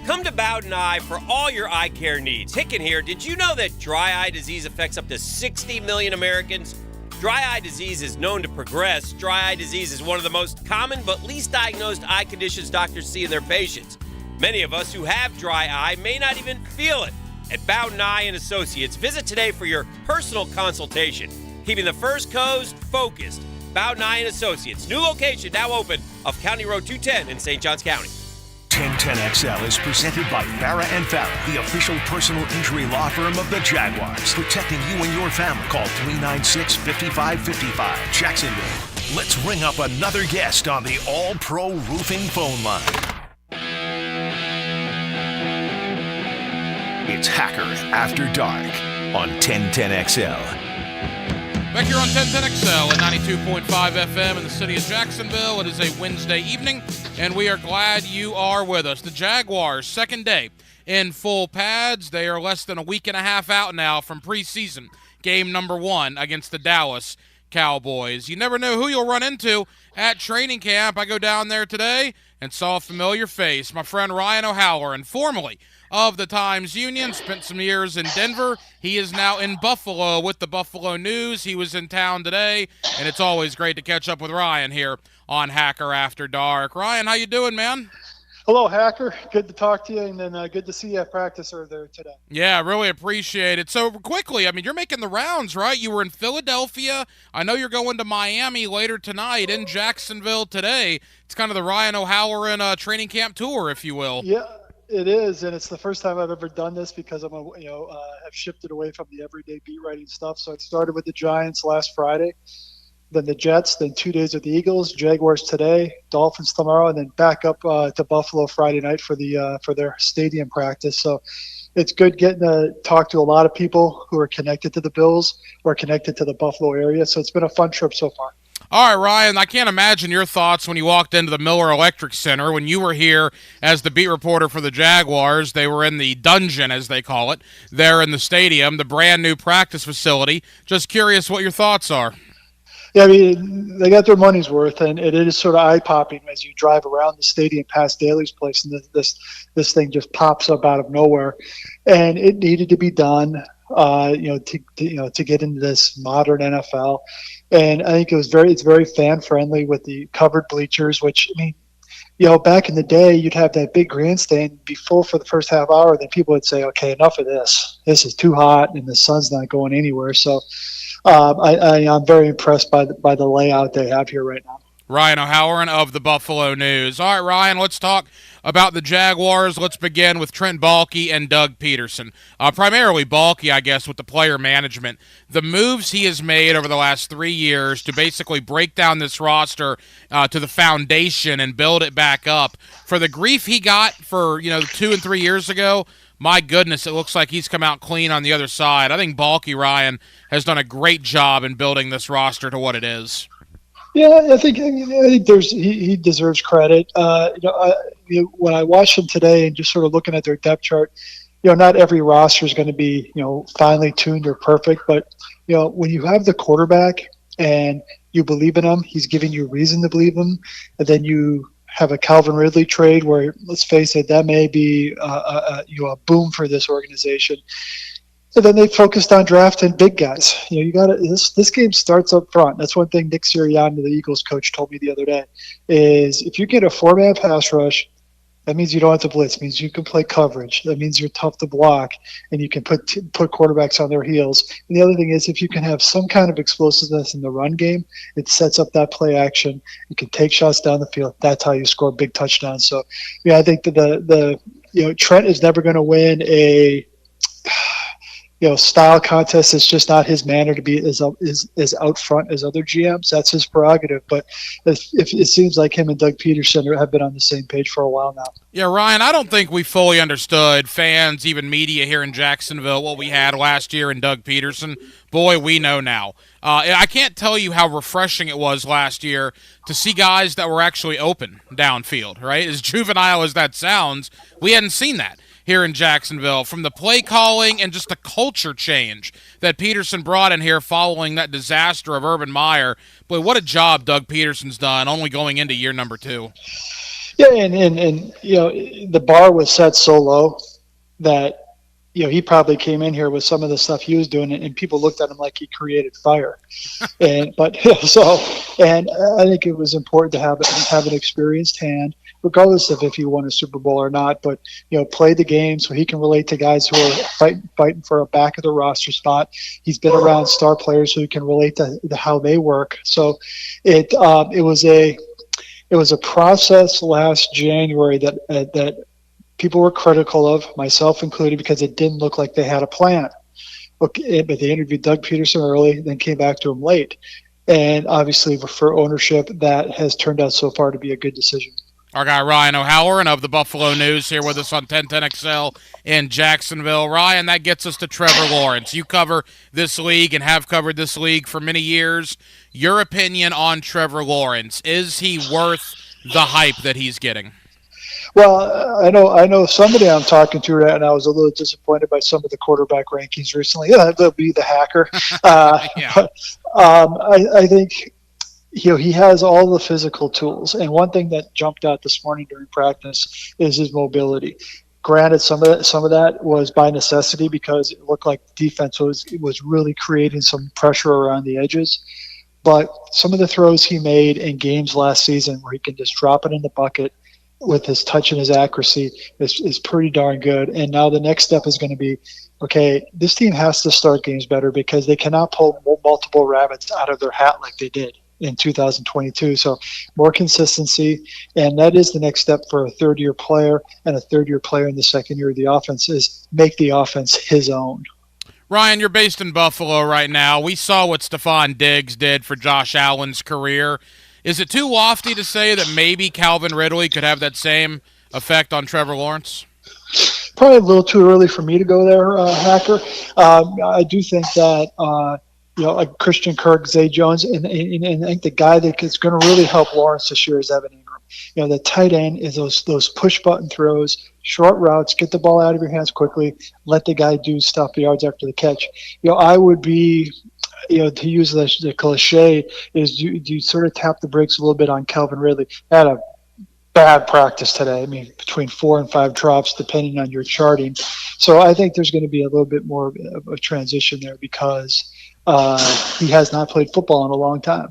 Come to Bowden Eye for all your eye care needs. Hicken here. Did you know that dry eye disease affects up to 60 million Americans? Dry eye disease is known to progress. Dry eye disease is one of the most common but least diagnosed eye conditions doctors see in their patients. Many of us who have dry eye may not even feel it. At Bowden Eye and Associates, visit today for your personal consultation. Keeping the First Coast focused. Bowden Eye and Associates, new location now open off County Road 210 in St. Johns County. 1010XL is presented by Farah & Farah, the official personal injury law firm of the Jaguars. Protecting you and your family. Call 396-5555. Jacksonville. Let's ring up another guest on the All Pro Roofing phone line. It's Hacker After Dark on 1010XL. Back here on 1010XL at 92.5 FM in the city of Jacksonville. It is a Wednesday evening, and we are glad you are with us. The Jaguars, second day in full pads. They are less than a week and a half out now from preseason game number 1 against the Dallas Cowboys. You never know who you'll run into at training camp. I go down there today and saw a familiar face. My friend Ryan O'Halloran, formerly of the Times-Union, spent some years in Denver. He is now in Buffalo with the Buffalo News. He was in town today, and it's always great to catch up with Ryan here on Hacker After Dark. Ryan, how you doing, man? Hello, Hacker. Good to talk to you, and then good to see you at practice over there today. Yeah, really appreciate it. So quickly, I mean, you're making the rounds, right? You were in Philadelphia. I know you're going to Miami later tonight, in Jacksonville today. It's kind of the Ryan O'Halloran training camp tour, if you will. Yeah. It is, and it's the first time I've ever done this because I'm have shifted away from the everyday beat writing stuff. So I started with the Giants last Friday, then the Jets, then 2 days with the Eagles, Jaguars today, Dolphins tomorrow, and then back up to Buffalo Friday night for their stadium practice. So it's good getting to talk to a lot of people who are connected to the Bills or connected to the Buffalo area. So it's been a fun trip so far. All right, Ryan, I can't imagine your thoughts when you walked into the Miller Electric Center. When you were here as the beat reporter for the Jaguars, they were in the dungeon, as they call it, there in the stadium, the brand-new practice facility. Just curious what your thoughts are. Yeah, I mean, they got their money's worth, and it is sort of eye-popping as you drive around the stadium past Daly's place, and this thing just pops up out of nowhere. And it needed to be done, to get into this modern NFL. And I think it's very fan friendly with the covered bleachers, which, I mean, back in the day, you'd have that big grandstand be full for the first half hour. Then people would say, okay, enough of this. This is too hot and the sun's not going anywhere. So I'm very impressed by the layout they have here right now. Ryan O'Halloran of the Buffalo News. All right, Ryan, let's talk about the Jaguars. Let's begin with Trent Baalke and Doug Peterson. Primarily Baalke, I guess, with the player management. The moves he has made over the last 3 years to basically break down this roster to the foundation and build it back up. For the grief he got for 2 and 3 years ago, my goodness, it looks like he's come out clean on the other side. I think Baalke, Ryan, has done a great job in building this roster to what it is. Yeah, I think he deserves credit. When I watched them today and just sort of looking at their depth chart, not every roster is going to be finely tuned or perfect, but when you have the quarterback and you believe in him, he's giving you reason to believe him, and then you have a Calvin Ridley trade where, let's face it, that may be a boom for this organization. And then they focused on drafting big guys. You got to this game starts up front. That's one thing Nick Sirianni, the Eagles coach, told me the other day. Is if you get a 4-man pass rush, that means you don't have to blitz. It means you can play coverage. That means you're tough to block, and you can put quarterbacks on their heels. And the other thing is, if you can have some kind of explosiveness in the run game, it sets up that play action. You can take shots down the field. That's how you score big touchdowns. So, I think that Trent is never going to win a style contest. Is just not his manner to be as out front as other GMs. That's his prerogative. But if it seems like him and Doug Peterson have been on the same page for a while now. Yeah, Ryan, I don't think we fully understood, fans, even media here in Jacksonville, what we had last year in Doug Peterson. Boy, we know now. I can't tell you how refreshing it was last year to see guys that were actually open downfield, right? As juvenile as that sounds, we hadn't seen that here in Jacksonville, from the play calling and just the culture change that Peterson brought in here following that disaster of Urban Meyer. Boy, what a job Doug Peterson's done, only going into year number 2. Yeah, and the bar was set so low that he probably came in here with some of the stuff he was doing, and people looked at him like he created fire. And I think it was important to have an experienced hand, regardless of if you won a Super Bowl or not, but play the game so he can relate to guys who are fighting for a back of the roster spot. He's been around star players who can relate to how they work. So it was a process last January that people were critical of, myself included, because it didn't look like they had a plan. Okay, but they interviewed Doug Peterson early, then came back to him late. And obviously for ownership, that has turned out so far to be a good decision. Our guy Ryan O'Halloran of the Buffalo News here with us on 1010XL in Jacksonville. Ryan, that gets us to Trevor Lawrence. You cover this league and have covered this league for many years. Your opinion on Trevor Lawrence, is he worth the hype that he's getting? Well, I know somebody I'm talking to right now was a little disappointed by some of the quarterback rankings recently. Yeah, they'll be the hacker. Yeah. I think he has all the physical tools, and one thing that jumped out this morning during practice is his mobility. Granted, some of that was by necessity because it looked like the defense was really creating some pressure around the edges. But some of the throws he made in games last season where he can just drop it in the bucket with his touch and his accuracy is pretty darn good. And now the next step is going to be, okay, this team has to start games better because they cannot pull multiple rabbits out of their hat like they did in 2022. So more consistency, and that is the next step for a third-year player, and a third-year player in the second year of the offense is make the offense his own. Ryan, you're based in Buffalo right now. We saw what Stephon Diggs did for Josh Allen's career. Is it too lofty to say that maybe Calvin Ridley could have that same effect on Trevor Lawrence? Probably a little too early for me to go there, Hacker. I do think that like Christian Kirk, Zay Jones, and I think the guy that is going to really help Lawrence this year is Evan Ingram. The tight end is those push button throws, short routes, get the ball out of your hands quickly, let the guy do stuff yards after the catch. I would be, to use the cliche, is you sort of tap the brakes a little bit on Calvin Ridley. Had a bad practice today. I mean, between 4 and 5 drops, depending on your charting. So I think there's going to be a little bit more of a transition there because he has not played football in a long time.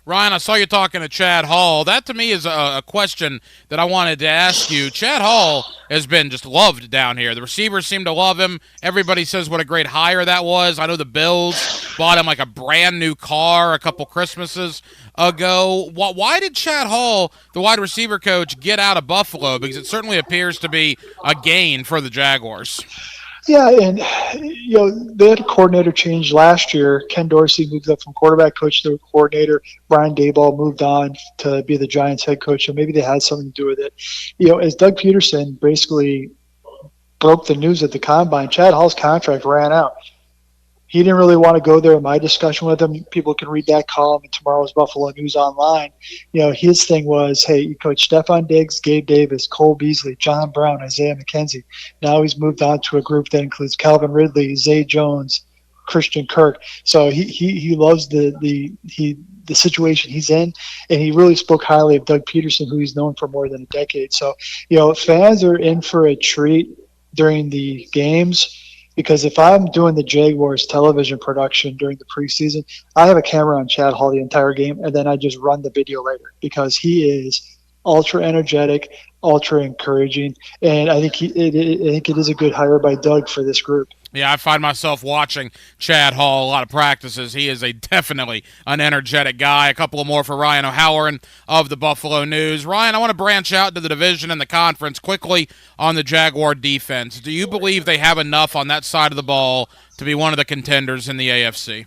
Ryan, I saw you talking to Chad Hall. That, to me, is a question that I wanted to ask you. Chad Hall has been just loved down here. The receivers seem to love him. Everybody says what a great hire that was. I know the Bills bought him like a brand-new car a couple Christmases ago. Why did Chad Hall, the wide receiver coach, get out of Buffalo? Because it certainly appears to be a gain for the Jaguars. Yeah, and they had a coordinator change last year. Ken Dorsey moved up from quarterback coach to coordinator. Brian Daboll moved on to be the Giants head coach, so maybe they had something to do with it. As Doug Peterson basically broke the news at the combine, Chad Hall's contract ran out. He didn't really want to go there. In my discussion with him, people can read that column in tomorrow's Buffalo News Online. His thing was, hey, you coach Stephon Diggs, Gabe Davis, Cole Beasley, John Brown, Isaiah McKenzie. Now he's moved on to a group that includes Calvin Ridley, Zay Jones, Christian Kirk. So he loves the situation he's in, and he really spoke highly of Doug Peterson, who he's known for more than a decade. So, fans are in for a treat during the games. Because if I'm doing the Jaguars television production during the preseason, I have a camera on Chad Hall the entire game, and then I just run the video later because he is ultra energetic, ultra encouraging, and I think it is a good hire by Doug for this group. Yeah, I find myself watching Chad Hall a lot of practices. He is definitely an energetic guy. A couple more for Ryan O'Halloran of the Buffalo News. Ryan, I want to branch out to the division and the conference quickly on the Jaguar defense. Do you believe they have enough on that side of the ball to be one of the contenders in the AFC?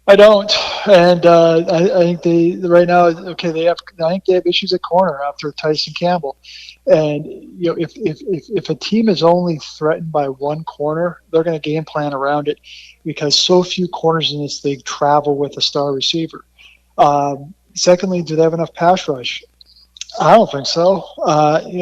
I don't, and I think right now. Okay, I think they have issues at corner after Tyson Campbell, and if a team is only threatened by one corner, they're going to game plan around it, because so few corners in this league travel with a star receiver. Secondly, do they have enough pass rush? I don't think so.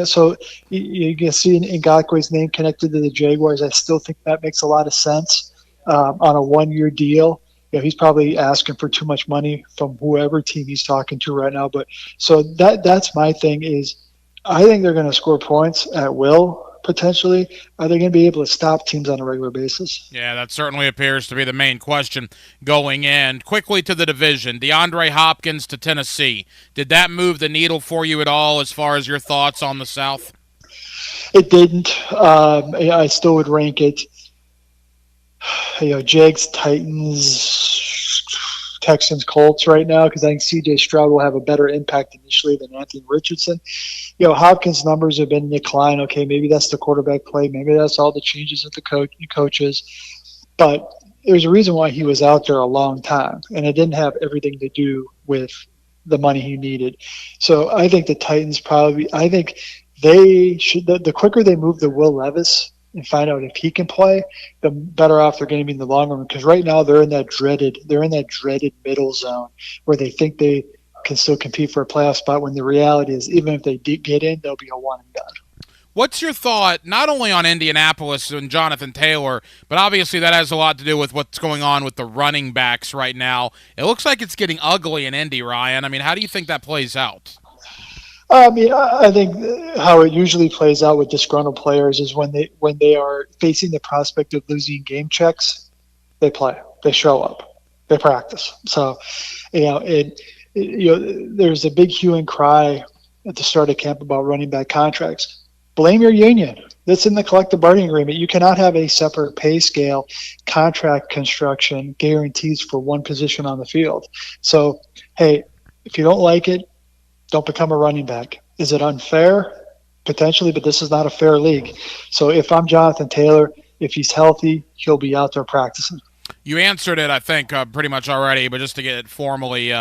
So you can see Ngakoue's name connected to the Jaguars. I still think that makes a lot of sense on a 1-year deal. He's probably asking for too much money from whoever team he's talking to right now. But so that's my thing is I think they're going to score points at will, potentially. Are they going to be able to stop teams on a regular basis? Yeah, that certainly appears to be the main question going in. Quickly to the division, DeAndre Hopkins to Tennessee. Did that move the needle for you at all as far as your thoughts on the South? It didn't. I still would rank it. Jags, Titans, Texans, Colts right now, because I think C.J. Stroud will have a better impact initially than Anthony Richardson. Hopkins' numbers have been in decline. Okay, maybe that's the quarterback play. Maybe that's all the changes with the coaches. But there's a reason why he was out there a long time, and it didn't have everything to do with the money he needed. So I think the Titans I think they should, the quicker they move to Will Levis and find out if he can play, the better off they're going to be in the long run. Because right now they're in that dreaded middle zone where they think they can still compete for a playoff spot, when the reality is even if they get in, they'll be a one and done. What's your thought not only on Indianapolis and Jonathan Taylor, but obviously that has a lot to do with what's going on with the running backs right now. It looks like it's getting ugly in Indy, Ryan. I mean, how do you think that plays out? I think how it usually plays out with disgruntled players is when they are facing the prospect of losing game checks, they play, they show up, they practice. So, there's a big hue and cry at the start of camp about running back contracts. Blame your union. That's in the collective bargaining agreement. You cannot have a separate pay scale, contract construction, guarantees for one position on the field. So, hey, if you don't like it, don't become a running back. Is it unfair? Potentially, but this is not a fair league. So if I'm Jonathan Taylor, if he's healthy, he'll be out there practicing. You answered it, I think, pretty much already, but just to get it formally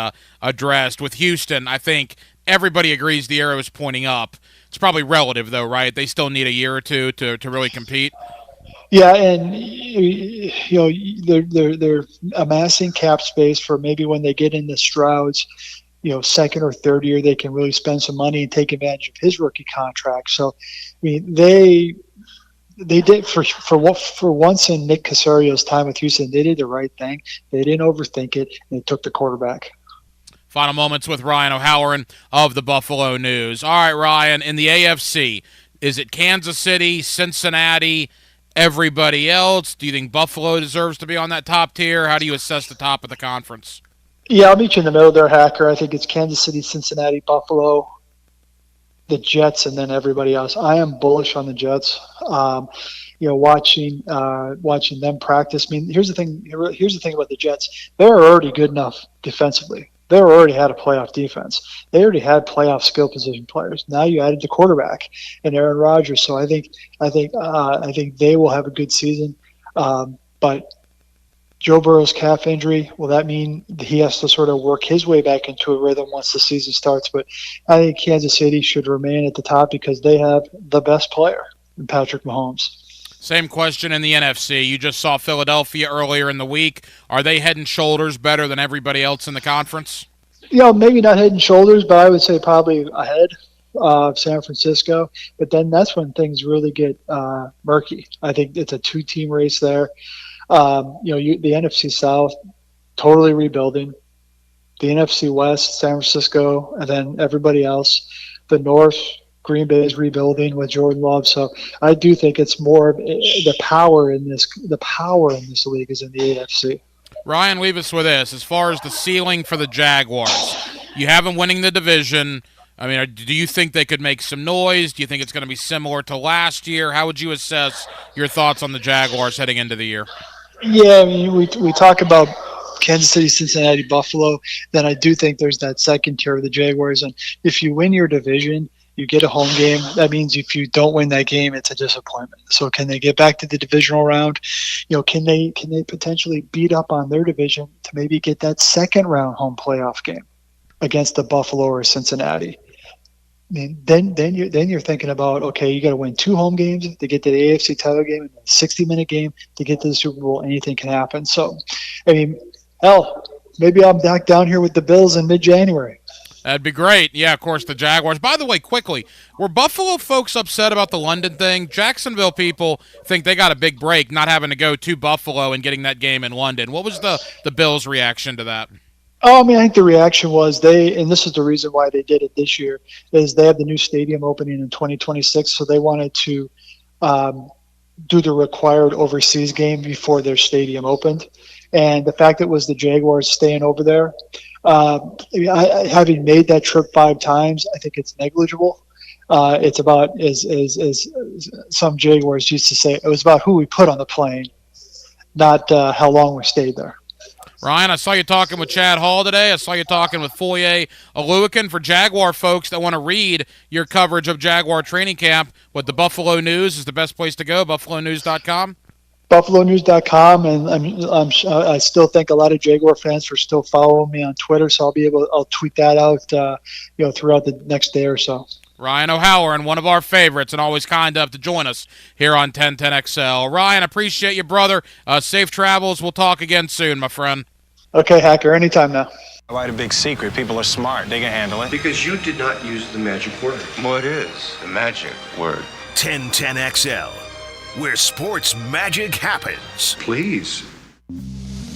addressed. With Houston, I think everybody agrees the arrow is pointing up. It's probably relative, though, right? They still need a year or two to really compete. Yeah, and they're amassing cap space for maybe when they get into Stroud's, second or third year, they can really spend some money and take advantage of his rookie contract. So, I mean, they did for once in Nick Casario's time with Houston, they did the right thing. They didn't overthink it, and they took the quarterback. Final moments with Ryan O'Halloran of the Buffalo News. All right, Ryan, in the AFC, is it Kansas City, Cincinnati, everybody else? Do you think Buffalo deserves to be on that top tier? How do you assess the top of the conference? Yeah, I'll meet you in the middle there, Hacker. I think it's Kansas City, Cincinnati, Buffalo, the Jets, and then everybody else. I am bullish on the Jets. Watching them practice. I mean, here's the thing about the Jets. They're already good enough defensively. They already had a playoff defense. They already had playoff skill position players. Now you added the quarterback and Aaron Rodgers. So I think they will have a good season. But Joe Burrow's calf injury, will that mean he has to sort of work his way back into a rhythm once the season starts? But I think Kansas City should remain at the top because they have the best player in Patrick Mahomes. Same question in the NFC. You just saw Philadelphia earlier in the week. Are they head and shoulders better than everybody else in the conference? Maybe not head and shoulders, but I would say probably ahead of San Francisco. But then that's when things really get murky. I think it's a two-team race there. The NFC South, totally rebuilding. The NFC West, San Francisco, and then everybody else. The North, Green Bay is rebuilding with Jordan Love. So I do think it's more the power in this league is in the AFC. Ryan, leave us with this. As far as the ceiling for the Jaguars, you have them winning the division. I mean, do you think they could make some noise? Do you think it's going to be similar to last year? How would you assess your thoughts on the Jaguars heading into the year? Yeah, I mean, we talk about Kansas City, Cincinnati, Buffalo. Then I do think there's that second tier of the Jaguars. And if you win your division, you get a home game. That means if you don't win that game, it's a disappointment. So can they get back to the divisional round? Can they potentially beat up on their division to maybe get that second round home playoff game against the Buffalo or Cincinnati? I mean, then you're thinking about, okay, you got to win 2 home games to get to the AFC title game and a 60-minute game to get to the Super Bowl. Anything can happen. So, I mean, hell, maybe I'm back down here with the Bills in mid-January. That'd be great. Yeah, of course, the Jaguars. By the way, quickly, were Buffalo folks upset about the London thing? Jacksonville people think they got a big break not having to go to Buffalo and getting that game in London. What was the Bills' reaction to that? Oh, I mean, I think the reaction was and this is the reason why they did it this year, is they have the new stadium opening in 2026, so they wanted to do the required overseas game before their stadium opened. And the fact that it was the Jaguars staying over there, having made that trip 5 times, I think it's negligible. It's about, as some Jaguars used to say, it was about who we put on the plane, not how long we stayed there. Ryan, I saw you talking with Chad Hall today. I saw you talking with Foye Oluwakin. For Jaguar folks that want to read your coverage of Jaguar training camp, the Buffalo News is the best place to go, buffalonews.com? BuffaloNews.com, and I still think a lot of Jaguar fans are still following me on Twitter, so I'll tweet that out, throughout the next day or so. Ryan O'Halloran, one of our favorites, and always kind enough to join us here on 1010XL. Ryan, appreciate you, brother. Safe travels. We'll talk again soon, my friend. Okay, Hacker, anytime now. I lied a big secret. People are smart. They can handle it. Because you did not use the magic word. What is the magic word? 1010XL, where sports magic happens. Please.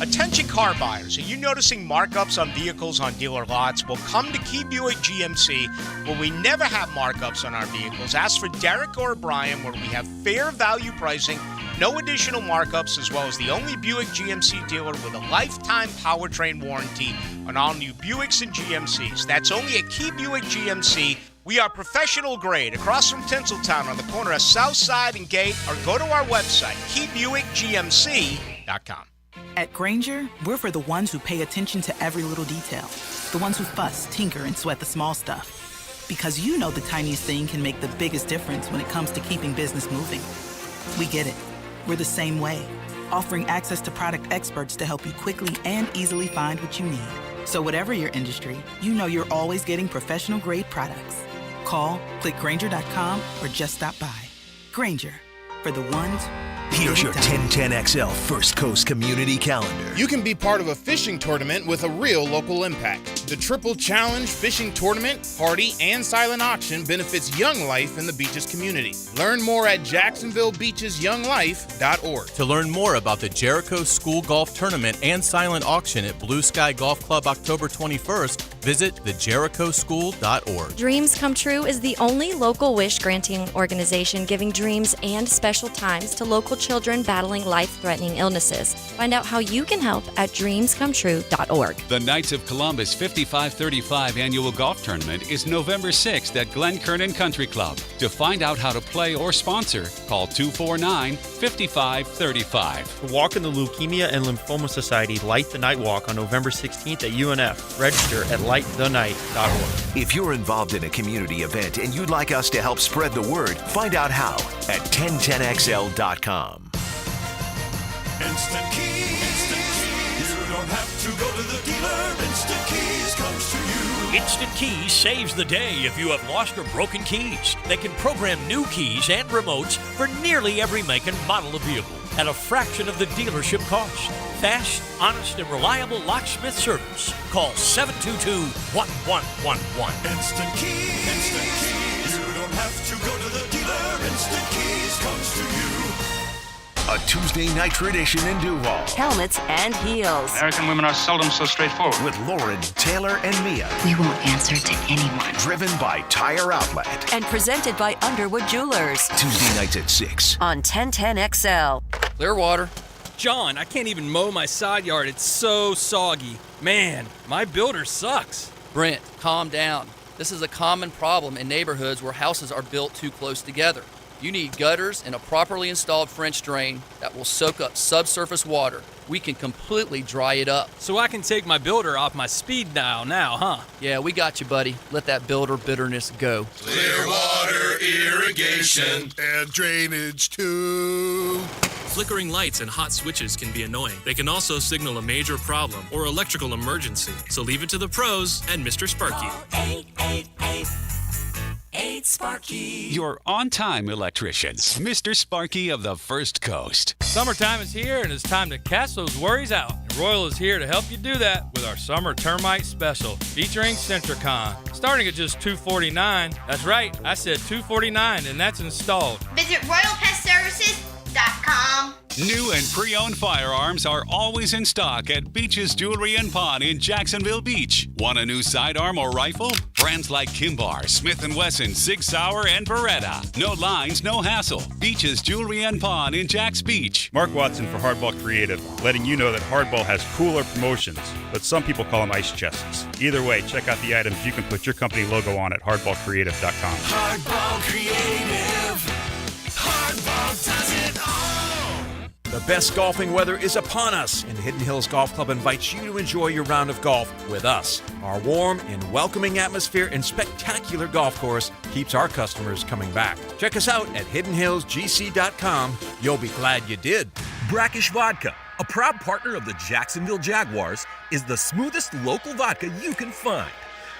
Attention car buyers, are you noticing markups on vehicles on dealer lots? Well, come to Key Buick GMC, where we never have markups on our vehicles. Ask for Derek or Brian, where we have fair value pricing, no additional markups, as well as the only Buick GMC dealer with a lifetime powertrain warranty on all new Buicks and GMCs. That's only at Key Buick GMC. We are professional grade across from Tinseltown on the corner of Southside and Gate, or go to our website, KeyBuickGMC.com. At Grainger, we're for the ones who pay attention to every little detail, the ones who fuss, tinker, and sweat the small stuff. Because you know the tiniest thing can make the biggest difference when it comes to keeping business moving. We get it. We're the same way, offering access to product experts to help you quickly and easily find what you need. So whatever your industry, you know you're always getting professional-grade products. Call, click Grainger.com, or just stop by. Grainger, for the ones Here's your 1010XL First Coast Community Calendar. You can be part of a fishing tournament with a real local impact. The Triple Challenge Fishing Tournament, Party, and Silent Auction benefits young life in the beaches community. Learn more at JacksonvilleBeachesYoungLife.org. To learn more about the Jericho School Golf Tournament and Silent Auction at Blue Sky Golf Club October 21st, visit thejerichoschool.org. Dreams Come True is the only local wish-granting organization giving dreams and special times to local children battling life-threatening illnesses. Find out how you can help at dreamscometrue.org. The Knights of Columbus 5535 Annual Golf Tournament is November 6th at Glen Kernan Country Club. To find out how to play or sponsor, call 249-5535. To walk in the Leukemia and Lymphoma Society Light the Night Walk on November 16th at UNF. Register at lightthe.night.org. If you're involved in a community event and you'd like us to help spread the word, find out how at 1010XL.com. Instant Keys. You don't have to go to the dealer. Instant Keys comes to you. Instant Keys saves the day if you have lost or broken keys. They can program new keys and remotes for nearly every make and model of vehicle at a fraction of the dealership cost. Fast, honest, and reliable locksmith service. Call 722-1111. Instant Keys. Instant Keys. You don't have to go to the dealer. Instant Keys comes to you. A Tuesday night tradition in Duval. Helmets and heels. American women are seldom so straightforward. With Lauren, Taylor, and Mia. We won't answer to anyone. Driven by Tire Outlet. And presented by Underwood Jewelers. Tuesday nights at 6. On 1010XL. Clearwater. John, I can't even mow my side yard. It's so soggy. Man, my builder sucks. Brent, calm down. This is a common problem in neighborhoods where houses are built too close together. You need gutters and a properly installed French drain that will soak up subsurface water. We can completely dry it up. So I can take my builder off my speed dial now, huh? Yeah, we got you, buddy. Let that builder bitterness go. Clearwater irrigation and drainage too. Flickering lights and hot switches can be annoying. They can also signal a major problem or electrical emergency. So leave it to the pros and Mr. Sparky. 8 Sparky. Your on-time electrician, Mr. Sparky of the First Coast. Summertime is here and it's time to cast those worries out. And Royal is here to help you do that with our Summer Termite Special featuring Centricon. Starting at just $249. That's right, I said $249 and that's installed. Visit RoyalPestServices.com. New and pre-owned firearms are always in stock at Beach's Jewelry and Pawn in Jacksonville Beach. Want a new sidearm or rifle? Brands like Kimbar, Smith & Wesson, Sig Sauer, and Beretta. No lines, no hassle. Beach's Jewelry and Pawn in Jacks Beach. Mark Watson for Hardball Creative, letting you know that Hardball has cooler promotions, but some people call them ice chests. Either way, check out the items you can put your company logo on at hardballcreative.com. Hardball Creative. Hardball does it all. The best golfing weather is upon us, and Hidden Hills Golf Club invites you to enjoy your round of golf with us. Our warm and welcoming atmosphere and spectacular golf course keeps our customers coming back. Check us out at hiddenhillsgc.com. You'll be glad you did. Brackish Vodka, a proud partner of the Jacksonville Jaguars, is the smoothest local vodka you can find.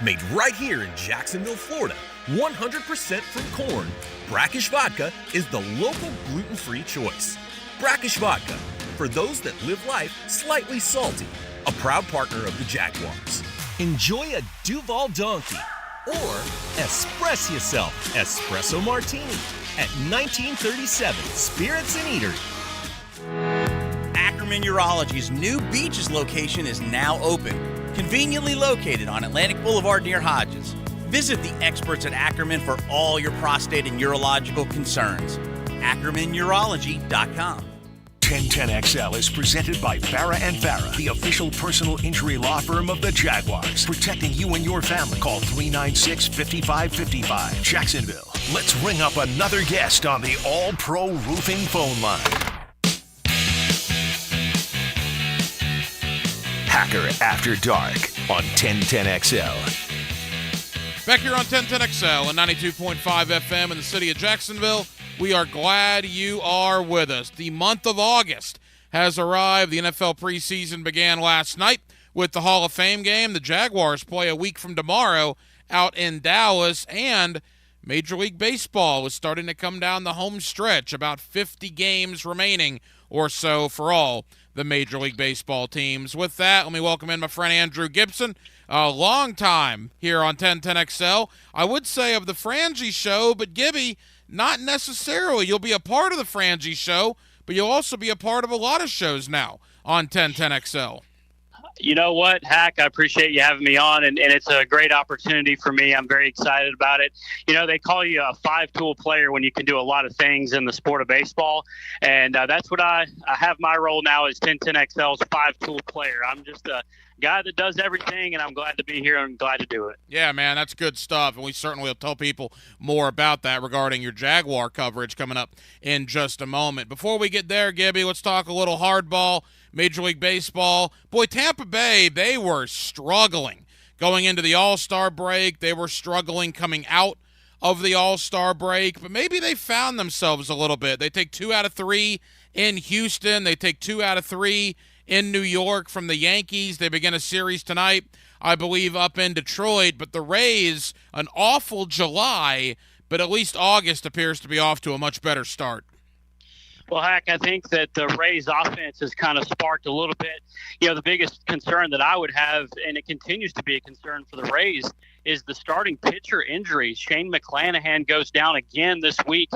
Made right here in Jacksonville, Florida, 100% from corn, Brackish Vodka is the local gluten-free choice. Brackish Vodka, for those that live life slightly salty, a proud partner of the Jaguars. Enjoy a Duval Donkey or express yourself Espresso Martini at 1937 Spirits and Eatery. Ackerman Urology's new Beaches location is now open, conveniently located on Atlantic Boulevard near Hodges. Visit the experts at Ackerman for all your prostate and urological concerns. AckermanUrology.com. 1010XL is presented by Farah and Farah, the official personal injury law firm of the Jaguars. Protecting you and your family. Call 396-5555. Jacksonville. Let's ring up another guest on the All-Pro Roofing phone line. Hacker After Dark on 1010XL. Back here on 1010XL and 92.5 FM in the city of Jacksonville. We are glad you are with us. The month of August has arrived. The NFL preseason began last night with the Hall of Fame game. The Jaguars play a week from tomorrow out in Dallas, and Major League Baseball is starting to come down the home stretch, about 50 games remaining or so for all the Major League Baseball teams. With that, let me welcome in my friend Andrew Gibson, a long time here on 1010XL. I would say of the Frangie Show, but Gibby, not necessarily. You'll be a part of the Frangie Show, but you'll also be a part of a lot of shows now on 1010XL. You know what, Hack, I appreciate you having me on, and it's a great opportunity for me. I'm very excited about it. You know, they call you a five-tool player when you can do a lot of things in the sport of baseball, and that's what I have my role now as 1010XL's five-tool player. I'm just a guy that does everything, and I'm glad to be here and glad to do it. Yeah, man, that's good stuff, and we certainly will tell people more about that regarding your Jaguar coverage coming up in just a moment. Before we get there, Gibby, let's talk a little hardball. Major League Baseball. Boy, Tampa Bay, they were struggling going into the All-Star break. They were struggling coming out of the All-Star break, but maybe they found themselves a little bit. They take 2 out of 3 in Houston. They take 2 out of 3 in New York from the Yankees. They begin a series tonight, I believe, up in Detroit. But the Rays, an awful July, but at least August appears to be off to a much better start. Well, Hack, I think that the Rays offense has kind of sparked a little bit. You know, the biggest concern that I would have, and it continues to be a concern for the Rays, is the starting pitcher injuries. Shane McClanahan goes down again this week.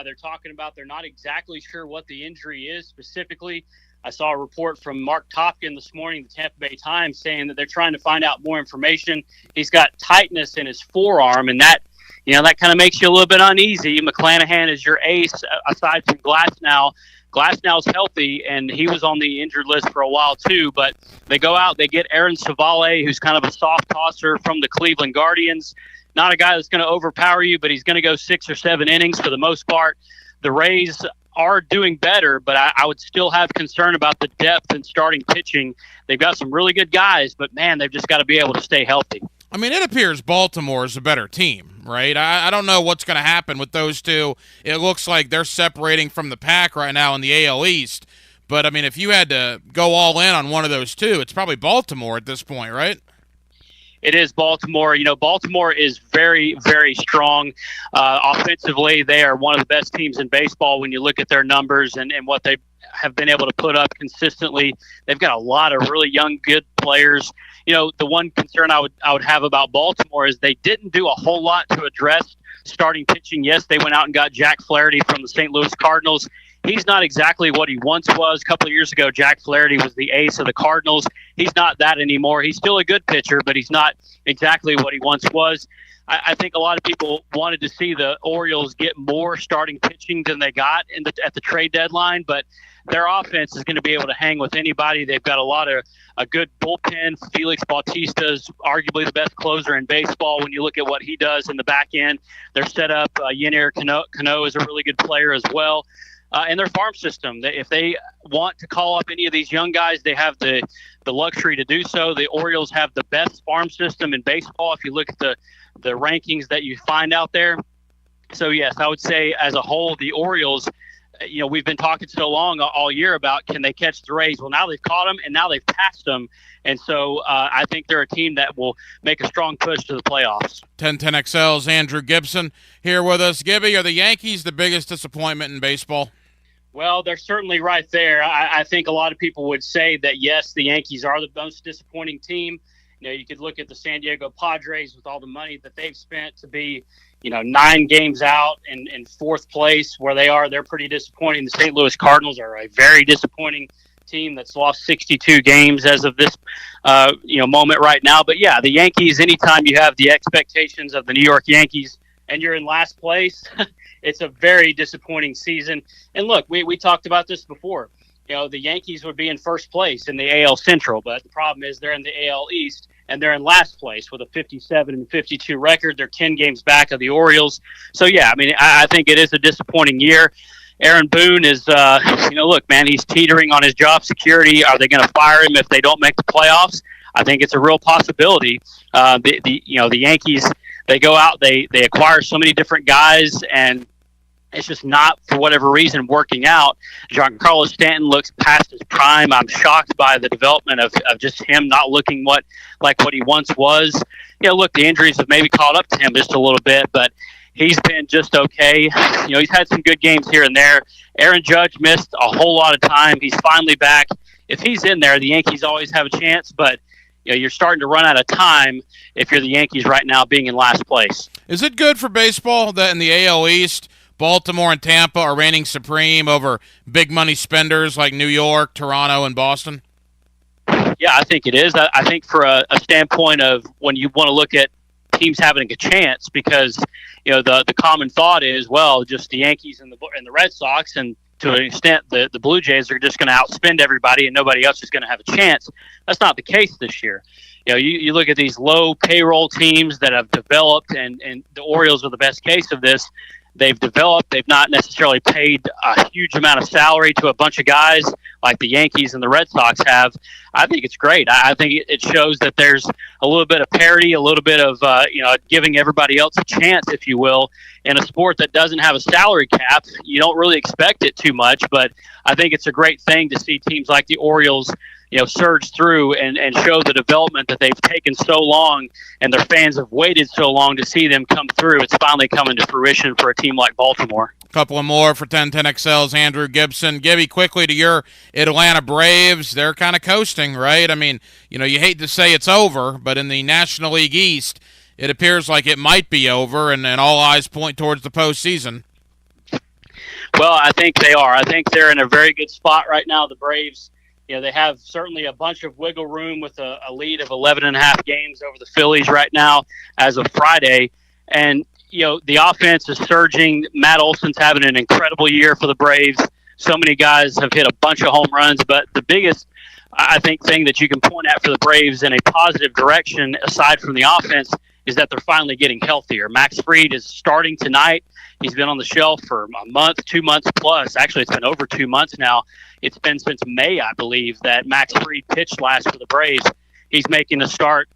They're talking about they're not exactly sure what the injury is specifically. I saw a report from Mark Topkin this morning, the Tampa Bay Times, saying that they're trying to find out more information. He's got tightness in his forearm, and that kind of makes you a little bit uneasy. McClanahan is your ace aside from Glasnow. Glasnow's healthy, and he was on the injured list for a while too. But they go out, they get Aaron Savale, who's kind of a soft tosser from the Cleveland Guardians. Not a guy that's going to overpower you, but he's going to go 6 or 7 innings for the most part. The Rays are doing better, but I would still have concern about the depth in starting pitching. They've got some really good guys, but, man, they've just got to be able to stay healthy. I mean, it appears Baltimore is a better team, right? I don't know what's going to happen with those two. It looks like they're separating from the pack right now in the AL East. But, I mean, if you had to go all in on one of those two, it's probably Baltimore at this point, right? It is Baltimore. You know, Baltimore is very, very strong. Offensively, they are one of the best teams in baseball when you look at their numbers and what they have been able to put up consistently. They've got a lot of really young, good players. You know, the one concern I would have about Baltimore is they didn't do a whole lot to address starting pitching. Yes, they went out and got Jack Flaherty from the St. Louis Cardinals. He's not exactly what he once was. A couple of years ago, Jack Flaherty was the ace of the Cardinals. He's not that anymore. He's still a good pitcher, but he's not exactly what he once was. I think a lot of people wanted to see the Orioles get more starting pitching than they got at the trade deadline, but their offense is going to be able to hang with anybody. They've got a good bullpen. Felix Bautista is arguably the best closer in baseball when you look at what he does in the back end. They're set up. Yennier Cano is a really good player as well. And their farm system. If they want to call up any of these young guys, they have the luxury to do so. The Orioles have the best farm system in baseball if you look at the rankings that you find out there. So, yes, I would say as a whole, the Orioles, you know, we've been talking so long all year about can they catch the Rays. Well, now they've caught them, and now they've passed them. And so I think they're a team that will make a strong push to the playoffs. 1010XL's Andrew Gibson here with us. Gibby, are the Yankees the biggest disappointment in baseball? Well, they're certainly right there. I think a lot of people would say that, yes, the Yankees are the most disappointing team. You know, you could look at the San Diego Padres with all the money that they've spent to be, 9 games out in 4th place where they are. They're pretty disappointing. The St. Louis Cardinals are a very disappointing team that's lost 62 games as of this, moment right now. But, yeah, the Yankees, anytime you have the expectations of the New York Yankees and you're in last place, it's a very disappointing season. And, look, we talked about this before. You know, the Yankees would be in first place in the AL Central, but the problem is they're in the AL East, and they're in last place with a 57-52 record. They're 10 games back of the Orioles. So, yeah, I mean, I think it is a disappointing year. Aaron Boone is, look, man, he's teetering on his job security. Are they going to fire him if they don't make the playoffs? I think it's a real possibility. The Yankees, they go out, they acquire so many different guys, and it's just not, for whatever reason, working out. Giancarlo Stanton looks past his prime. I'm shocked by the development of just him not looking like what he once was. Look, the injuries have maybe caught up to him just a little bit, but he's been just okay. You know, he's had some good games here and there. Aaron Judge missed a whole lot of time. He's finally back. If he's in there, the Yankees always have a chance, but you know, you're starting to run out of time if you're the Yankees right now being in last place. Is it good for baseball that in the AL East, Baltimore and Tampa are reigning supreme over big money spenders like New York, Toronto, and Boston? Yeah, I think it is. I think for a standpoint of when you want to look at teams having a chance, because you know the common thought is, well, just the Yankees and the Red Sox, and to an extent the Blue Jays are just going to outspend everybody and nobody else is going to have a chance. That's not the case this year. You know, you look at these low payroll teams that have developed, and the Orioles are the best case of this. They've developed. They've not necessarily paid a huge amount of salary to a bunch of guys like the Yankees and the Red Sox have. I think it's great. I think it shows that there's a little bit of parity, a little bit of giving everybody else a chance, if you will, in a sport that doesn't have a salary cap. You don't really expect it too much, but I think it's a great thing to see teams like the Orioles, you know, surge through and show the development that they've taken so long, and their fans have waited so long to see them come through. It's finally coming to fruition for a team like Baltimore. Couple of more for 1010XL's Andrew Gibson. Gibby, quickly to your Atlanta Braves. They're kind of coasting, right? I mean, you know, you hate to say it's over, but in the National League East, it appears like it might be over, and all eyes point towards the postseason. Well, I think they are. I think they're in a very good spot right now, the Braves. You know, they have certainly a bunch of wiggle room with a lead of 11.5 games over the Phillies right now as of Friday. And, you know, the offense is surging. Matt Olson's having an incredible year for the Braves. So many guys have hit a bunch of home runs. But the biggest, I think, thing that you can point at for the Braves in a positive direction, aside from the offense, is that they're finally getting healthier. Max Fried is starting tonight. He's been on the shelf for a month, 2 months plus. Actually, it's been over 2 months now. It's been since May, I believe, that Max Fried pitched last for the Braves. He's making a start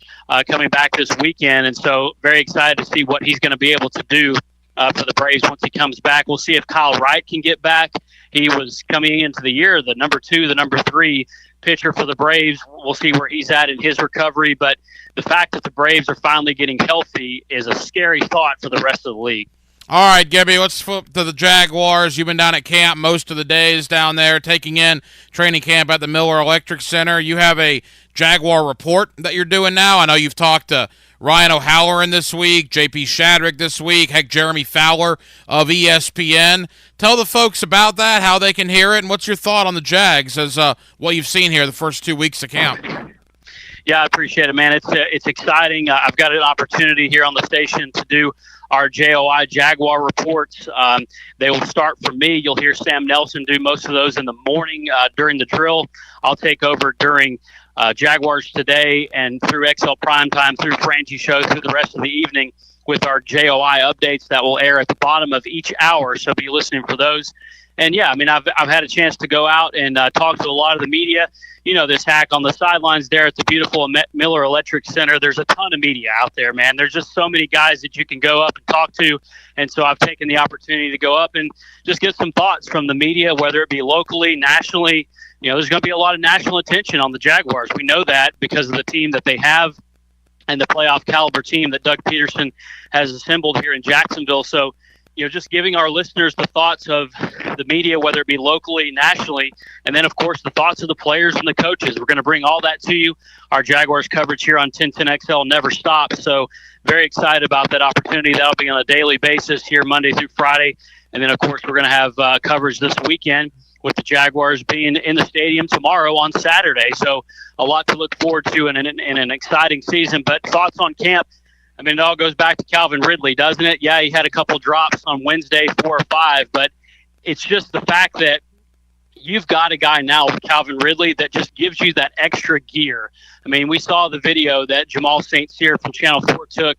coming back this weekend, and so very excited to see what he's going to be able to do for the Braves once he comes back. We'll see if Kyle Wright can get back. He was coming into the year the number 2, the number 3 pitcher for the Braves. We'll see where he's at in his recovery, but the fact that the Braves are finally getting healthy is a scary thought for the rest of the league. All right, Gibby, let's flip to the Jaguars. You've been down at camp most of the days down there, taking in training camp at the Miller Electric Center. You have a Jaguar report that you're doing now. I know you've talked to Ryan O'Halloran this week, J.P. Shadrick this week, heck, Jeremy Fowler of ESPN. Tell the folks about that, how they can hear it, and what's your thought on the Jags as what you've seen here the first 2 weeks of camp? Yeah, I appreciate it, man. It's exciting. I've got an opportunity here on the station to do our JOI Jaguar reports. They will start from me. You'll hear Sam Nelson do most of those in the morning during the drill. I'll take over during Jaguars Today and through XL Primetime, through Frangie Show, through the rest of the evening with our JOI updates that will air at the bottom of each hour. So be listening for those. And yeah, I mean, I've had a chance to go out and talk to a lot of the media. You know, this hack on the sidelines there at the beautiful Miller Electric Center. There's a ton of media out there, man. There's just so many guys that you can go up and talk to. And so I've taken the opportunity to go up and just get some thoughts from the media, whether it be locally, nationally. You know, there's going to be a lot of national attention on the Jaguars. We know that because of the team that they have and the playoff caliber team that Doug Peterson has assembled here in Jacksonville. So, you know, just giving our listeners the thoughts of the media, whether it be locally, nationally, and then, of course, the thoughts of the players and the coaches. We're going to bring all that to you. Our Jaguars coverage here on 1010XL never stops. So very excited about that opportunity. That'll be on a daily basis here Monday through Friday. And then, of course, we're going to have coverage this weekend with the Jaguars being in the stadium tomorrow on Saturday. So a lot to look forward to in an exciting season. But thoughts on camp. I mean, it all goes back to Calvin Ridley, doesn't it? Yeah, he had a couple drops on Wednesday, 4 or 5, but it's just the fact that you've got a guy now with Calvin Ridley that just gives you that extra gear. I mean, we saw the video that Jamal St. Cyr from Channel 4 took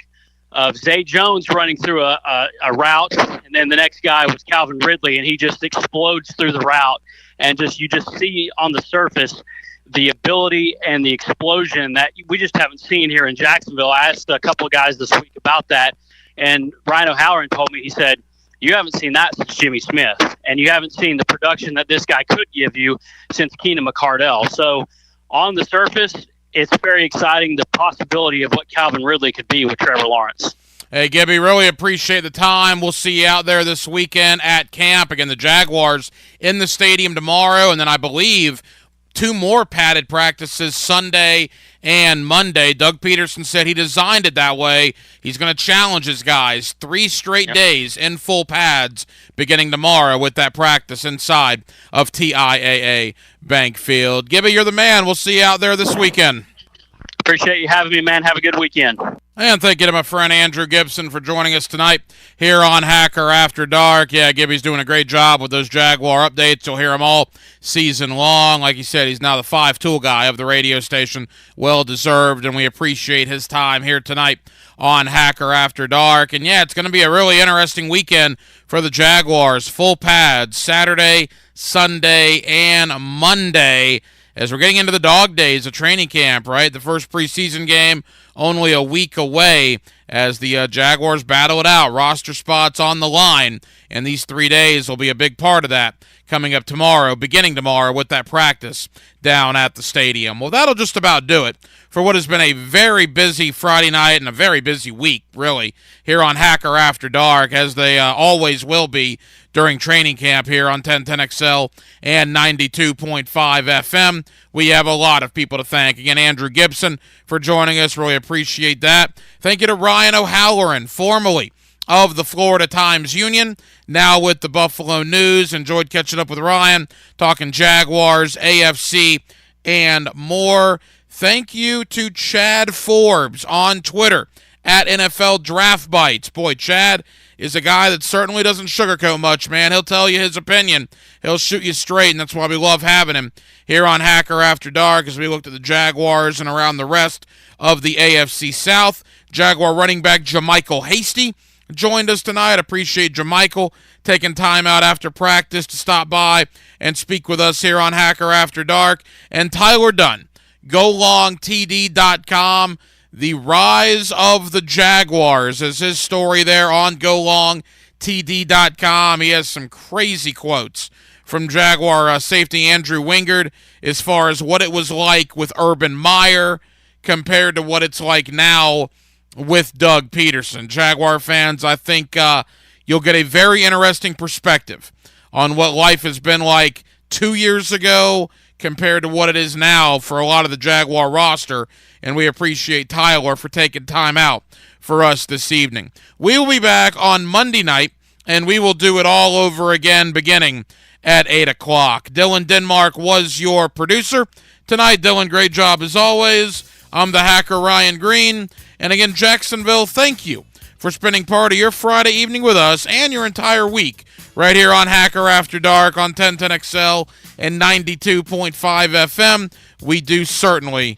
of Zay Jones running through a route, and then the next guy was Calvin Ridley, and he just explodes through the route. And you just see on the surface the ability and the explosion that we just haven't seen here in Jacksonville. I asked a couple of guys this week about that, and Ryan O'Halloran told me, he said, you haven't seen that since Jimmy Smith, and you haven't seen the production that this guy could give you since Keenan McCardell. So on the surface, it's very exciting, the possibility of what Calvin Ridley could be with Trevor Lawrence. Hey, Gibby, really appreciate the time. We'll see you out there this weekend at camp. Again, the Jaguars in the stadium tomorrow, and then I believe 2 more padded practices Sunday and Monday. Doug Peterson said he designed it that way. He's going to challenge his guys 3 straight days in full pads beginning tomorrow with that practice inside of TIAA Bank Field. Gibby, you're the man. We'll see you out there this weekend. Appreciate you having me, man. Have a good weekend. And thank you to my friend Andrew Gibson for joining us tonight here on Hacker After Dark. Yeah, Gibby's doing a great job with those Jaguar updates. You'll hear them all season long. Like he said, he's now the 5-tool guy of the radio station. Well-deserved, and we appreciate his time here tonight on Hacker After Dark. And, yeah, it's going to be a really interesting weekend for the Jaguars. Full pads Saturday, Sunday, and Monday as we're getting into the dog days of training camp, right? The first preseason game only a week away as the Jaguars battle it out. Roster spots on the line, and these 3 days will be a big part of that coming up tomorrow, beginning tomorrow with that practice down at the stadium. Well, that'll just about do it for what has been a very busy Friday night and a very busy week, really, here on Hacker After Dark, as they always will be during training camp here on 1010XL and 92.5 FM. We have a lot of people to thank. Again, Andrew Gibson for joining us. Really appreciate that. Thank you to Ryan O'Halloran, formerly of the Florida Times-Union, now with the Buffalo News. Enjoyed catching up with Ryan, talking Jaguars, AFC, and more. Thank you to Chad Forbes on Twitter at NFL Draft Bites. Boy, Chad is a guy that certainly doesn't sugarcoat much, man. He'll tell you his opinion. He'll shoot you straight, and that's why we love having him here on Hacker After Dark as we looked at the Jaguars and around the rest of the AFC South. Jaguar running back JaMycal Hasty joined us tonight. Appreciate JaMycal taking time out after practice to stop by and speak with us here on Hacker After Dark. And Tyler Dunn, GoLongTD.com. The rise of the Jaguars is his story there on GoLongTD.com. He has some crazy quotes from Jaguar safety Andrew Wingard as far as what it was like with Urban Meyer compared to what it's like now with Doug Peterson. Jaguar fans, I think you'll get a very interesting perspective on what life has been like 2 years ago compared to what it is now for a lot of the Jaguar roster, and we appreciate Tyler for taking time out for us this evening. We will be back on Monday night, and we will do it all over again beginning at 8 o'clock. Dylan Denmark was your producer tonight. Dylan, great job as always. I'm the Hacker Ryan Green, and again, Jacksonville, thank you for spending part of your Friday evening with us and your entire week right here on Hacker After Dark on 1010XL and 92.5 FM. We do certainly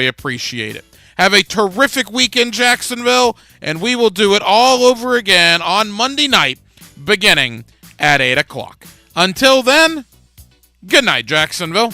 appreciate it. Have a terrific week in Jacksonville, and we will do it all over again on Monday night beginning at 8 o'clock. Until then, good night, Jacksonville.